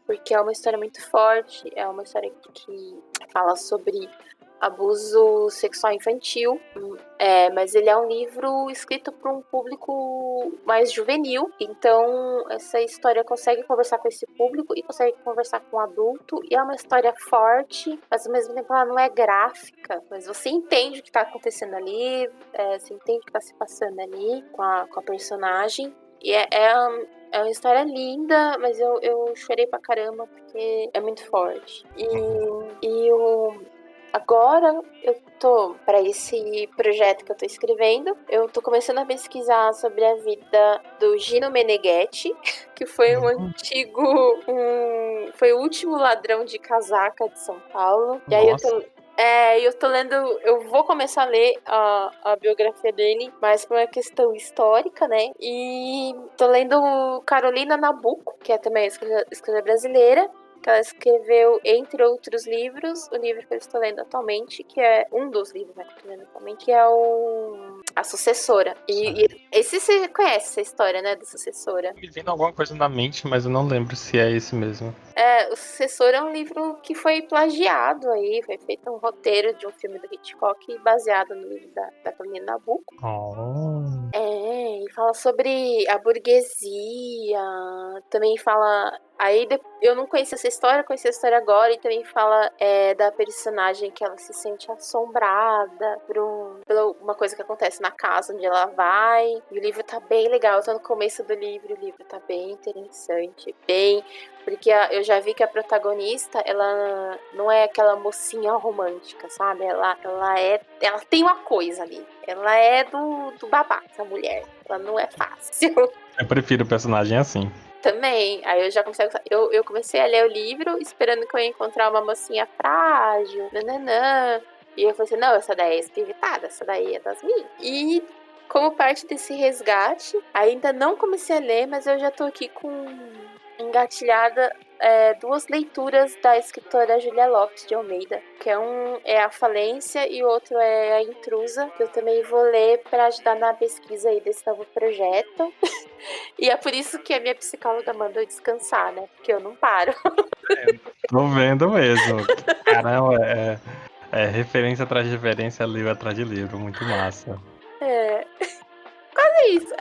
Speaker 6: porque é uma história muito forte, é uma história que fala sobre abuso sexual infantil, mas ele é um livro escrito para um público mais juvenil, então essa história consegue conversar com esse público e consegue conversar com o adulto, e é uma história forte, mas ao mesmo tempo ela não é gráfica, mas você entende o que está acontecendo ali, você entende o que está se passando ali com a personagem, e é uma história linda, mas eu chorei pra caramba porque é muito forte. Agora eu tô, para esse projeto que eu tô escrevendo, eu tô começando a pesquisar sobre a vida do Gino Meneghetti, que foi foi o último ladrão de casaca de São Paulo. E aí eu tô lendo, eu vou começar a ler a biografia dele, mais por uma questão histórica, né? E tô lendo Carolina Nabuco, que é também escritora brasileira, que ela escreveu, entre outros livros, o livro que eu estou lendo atualmente, que é um dos livros, né, que eu estou lendo atualmente, que é A Sucessora. E esse você conhece, essa história, né, da Sucessora.
Speaker 5: Me vendo alguma coisa na mente, mas eu não lembro se é esse mesmo.
Speaker 6: O Sucessor é um livro que foi plagiado aí, foi feito um roteiro de um filme do Hitchcock baseado no livro da Carolina Nabuco. E fala sobre a burguesia, também fala... Aí eu não conhecia essa história, conheci a história agora, e também fala da personagem que ela se sente assombrada pela uma coisa que acontece na casa onde ela vai. E o livro tá bem legal, eu tô no começo do livro, o livro tá bem interessante, porque eu já vi que a protagonista, ela não é aquela mocinha romântica, sabe? Ela tem uma coisa ali. Ela é do babá, essa mulher. Ela não é fácil.
Speaker 5: Eu prefiro o personagem assim.
Speaker 6: Também. Aí eu já comecei a gostar. Eu comecei a ler o livro esperando que eu ia encontrar uma mocinha frágil, nananã. E eu falei assim, não, essa daí é espiritada, essa daí é das minhas. E como parte desse resgate, ainda não comecei a ler, mas eu já tô aqui com engatilhada duas leituras da escritora Julia Lopes de Almeida, que um é A Falência e o outro é A Intrusa, que eu também vou ler para ajudar na pesquisa aí desse novo projeto. E é por isso que a minha psicóloga mandou eu descansar, né? Porque eu não paro.
Speaker 5: Tô vendo mesmo. Caramba, é referência atrás de referência, livro atrás de livro. Muito massa.
Speaker 6: Quase isso,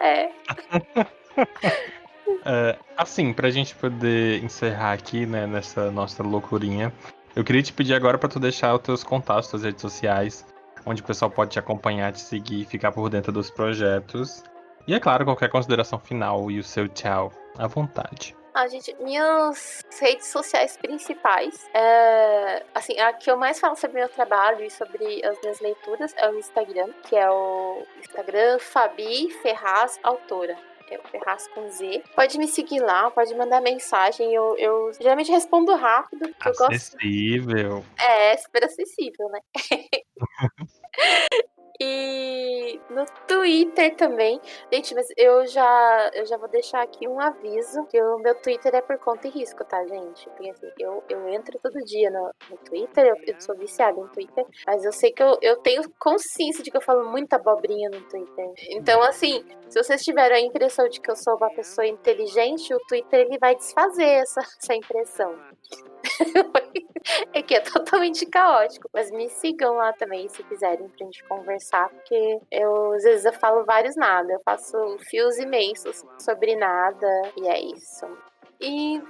Speaker 5: Assim, pra gente poder encerrar aqui, né, nessa nossa loucurinha, eu queria te pedir agora pra tu deixar os teus contatos, tuas redes sociais, onde o pessoal pode te acompanhar, te seguir, ficar por dentro dos projetos. E é claro, qualquer consideração final e o seu tchau, à vontade.
Speaker 6: Gente, minhas redes sociais principais, assim, a que eu mais falo sobre meu trabalho e sobre as minhas leituras é o Instagram, que é o Instagram Fabi Ferraz Autora. É o Ferraz com Z. Pode me seguir lá, pode mandar mensagem, eu geralmente respondo rápido.
Speaker 5: Acessível.
Speaker 6: Super acessível, né? E no Twitter também. Gente, mas eu já vou deixar aqui um aviso, que o meu Twitter é por conta e risco, tá, gente? Porque assim, eu entro todo dia no Twitter, eu sou viciada em Twitter, mas eu sei que eu tenho consciência de que eu falo muita abobrinha no Twitter. Então, assim, se vocês tiverem a impressão de que eu sou uma pessoa inteligente, o Twitter ele vai desfazer essa impressão. É que é totalmente caótico. Mas me sigam lá também, se quiserem, pra gente conversar. Porque às vezes eu falo vários nada. Eu faço fios imensos sobre nada. E é isso. E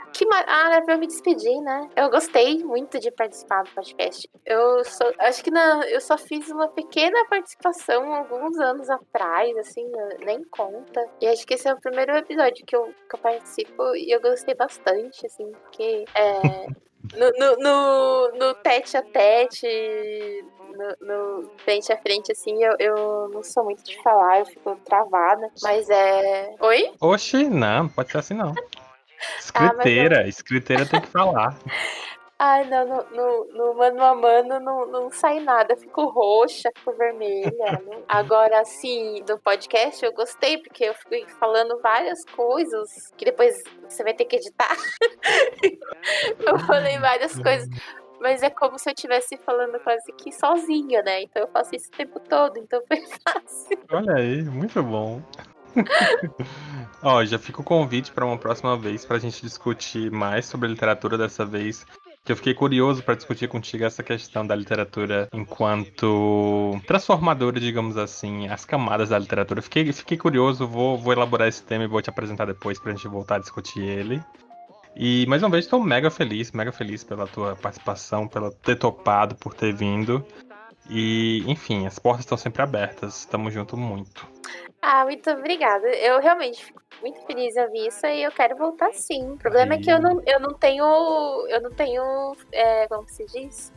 Speaker 6: pra eu me despedir, né? Eu gostei muito de participar do podcast. Acho que eu só fiz uma pequena participação alguns anos atrás, assim, nem conta. E acho que esse é o primeiro episódio que eu participo e eu gostei bastante, assim, porque no tete a tete, no frente a frente, assim, eu não sou muito de falar, eu fico travada, mas Oi?
Speaker 5: Oxi, não pode ser assim não. Escriteira tem que falar.
Speaker 6: Ai, não, no mano a mano não sai nada, eu fico roxa, fico vermelha. Agora, assim, do podcast eu gostei, porque eu fico falando várias coisas que depois você vai ter que editar. Eu falei várias coisas, mas é como se eu estivesse falando quase que sozinha, né? Então eu faço isso o tempo todo, então foi fácil.
Speaker 5: Olha aí, muito bom. Ó, já fica o convite para uma próxima vez pra gente discutir mais sobre literatura dessa vez. Que eu fiquei curioso para discutir contigo essa questão da literatura enquanto transformadora, digamos assim, as camadas da literatura. Fiquei curioso, vou elaborar esse tema e vou te apresentar depois pra gente voltar a discutir ele. E mais uma vez estou mega feliz pela tua participação, pelo ter topado, por ter vindo. E, enfim, as portas estão sempre abertas. Tamo junto muito.
Speaker 6: Ah, muito obrigada. Eu realmente fico muito feliz em ouvir isso e eu quero voltar sim. O problema é que eu não tenho, como que se diz?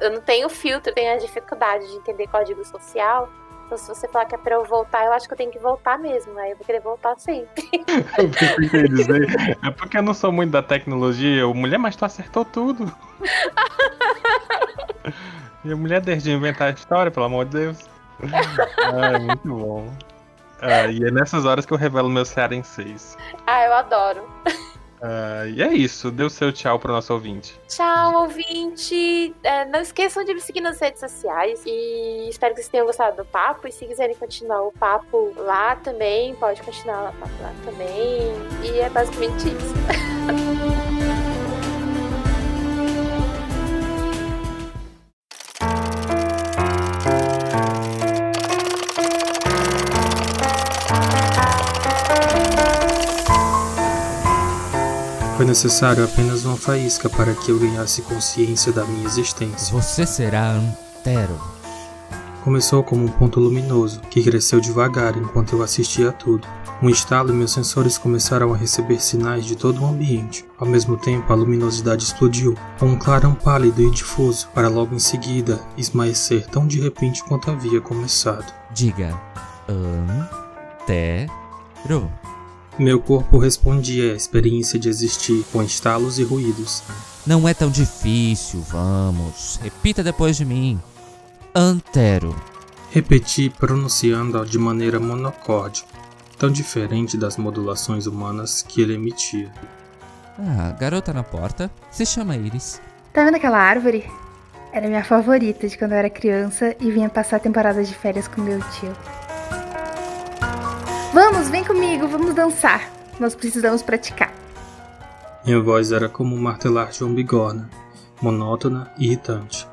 Speaker 6: Eu não tenho filtro, eu tenho a dificuldade de entender código social. Então, se você falar que é pra eu voltar, eu acho que eu tenho que voltar mesmo. Aí eu vou querer voltar sempre.
Speaker 5: O que eu queria dizer é porque eu não sou muito da tecnologia. Mulher, mas tu acertou tudo. E a mulher desde inventar a história, pelo amor de Deus. É muito bom. E é nessas horas que eu revelo meus cearenseis.
Speaker 6: Ah, eu adoro.
Speaker 5: E é isso. Dê o seu tchau pro nosso ouvinte.
Speaker 6: Tchau, ouvinte! Não esqueçam de me seguir nas redes sociais. E espero que vocês tenham gostado do papo. E se quiserem continuar o papo lá também, pode continuar o papo lá também. E é basicamente isso.
Speaker 1: Foi necessário apenas uma faísca para que eu ganhasse consciência da minha existência.
Speaker 2: Você será Antero.
Speaker 1: Começou como um ponto luminoso, que cresceu devagar enquanto eu assistia a tudo. Um estalo e meus sensores começaram a receber sinais de todo o ambiente. Ao mesmo tempo, a luminosidade explodiu, com um clarão pálido e difuso, para logo em seguida esmaecer tão de repente quanto havia começado.
Speaker 2: Diga Antero.
Speaker 1: Meu corpo respondia à experiência de existir, com estalos e ruídos.
Speaker 2: Não é tão difícil, vamos. Repita depois de mim. Antero.
Speaker 1: Repeti, pronunciando-a de maneira monocorde, tão diferente das modulações humanas que ele emitia.
Speaker 2: Garota na porta. Se chama Iris.
Speaker 3: Tá vendo aquela árvore? Era minha favorita de quando eu era criança e vinha passar temporadas de férias com meu tio. Vamos, vem comigo, vamos dançar. Nós precisamos praticar.
Speaker 1: Minha voz era como martelar de uma bigorna, monótona e irritante.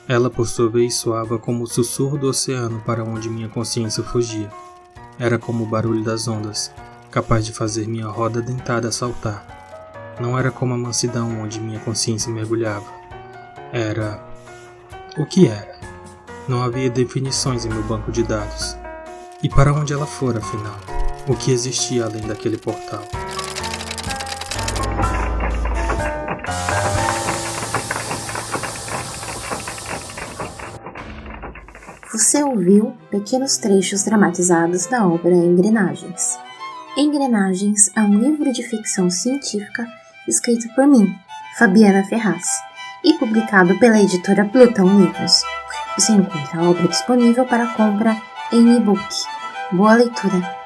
Speaker 1: Ela, por sua vez, soava como o sussurro do oceano para onde minha consciência fugia. Era como o barulho das ondas, capaz de fazer minha roda dentada saltar. Não era como a mansidão onde minha consciência mergulhava. Era... O que era? Não havia definições em meu banco de dados. E para onde ela fora, afinal? O que existia além daquele portal?
Speaker 4: Você ouviu pequenos trechos dramatizados da obra Engrenagens. Engrenagens é um livro de ficção científica escrito por mim, Fabiana Ferraz, e publicado pela editora Plutão Livros. Você encontra a obra disponível para compra em e-book. Boa leitura!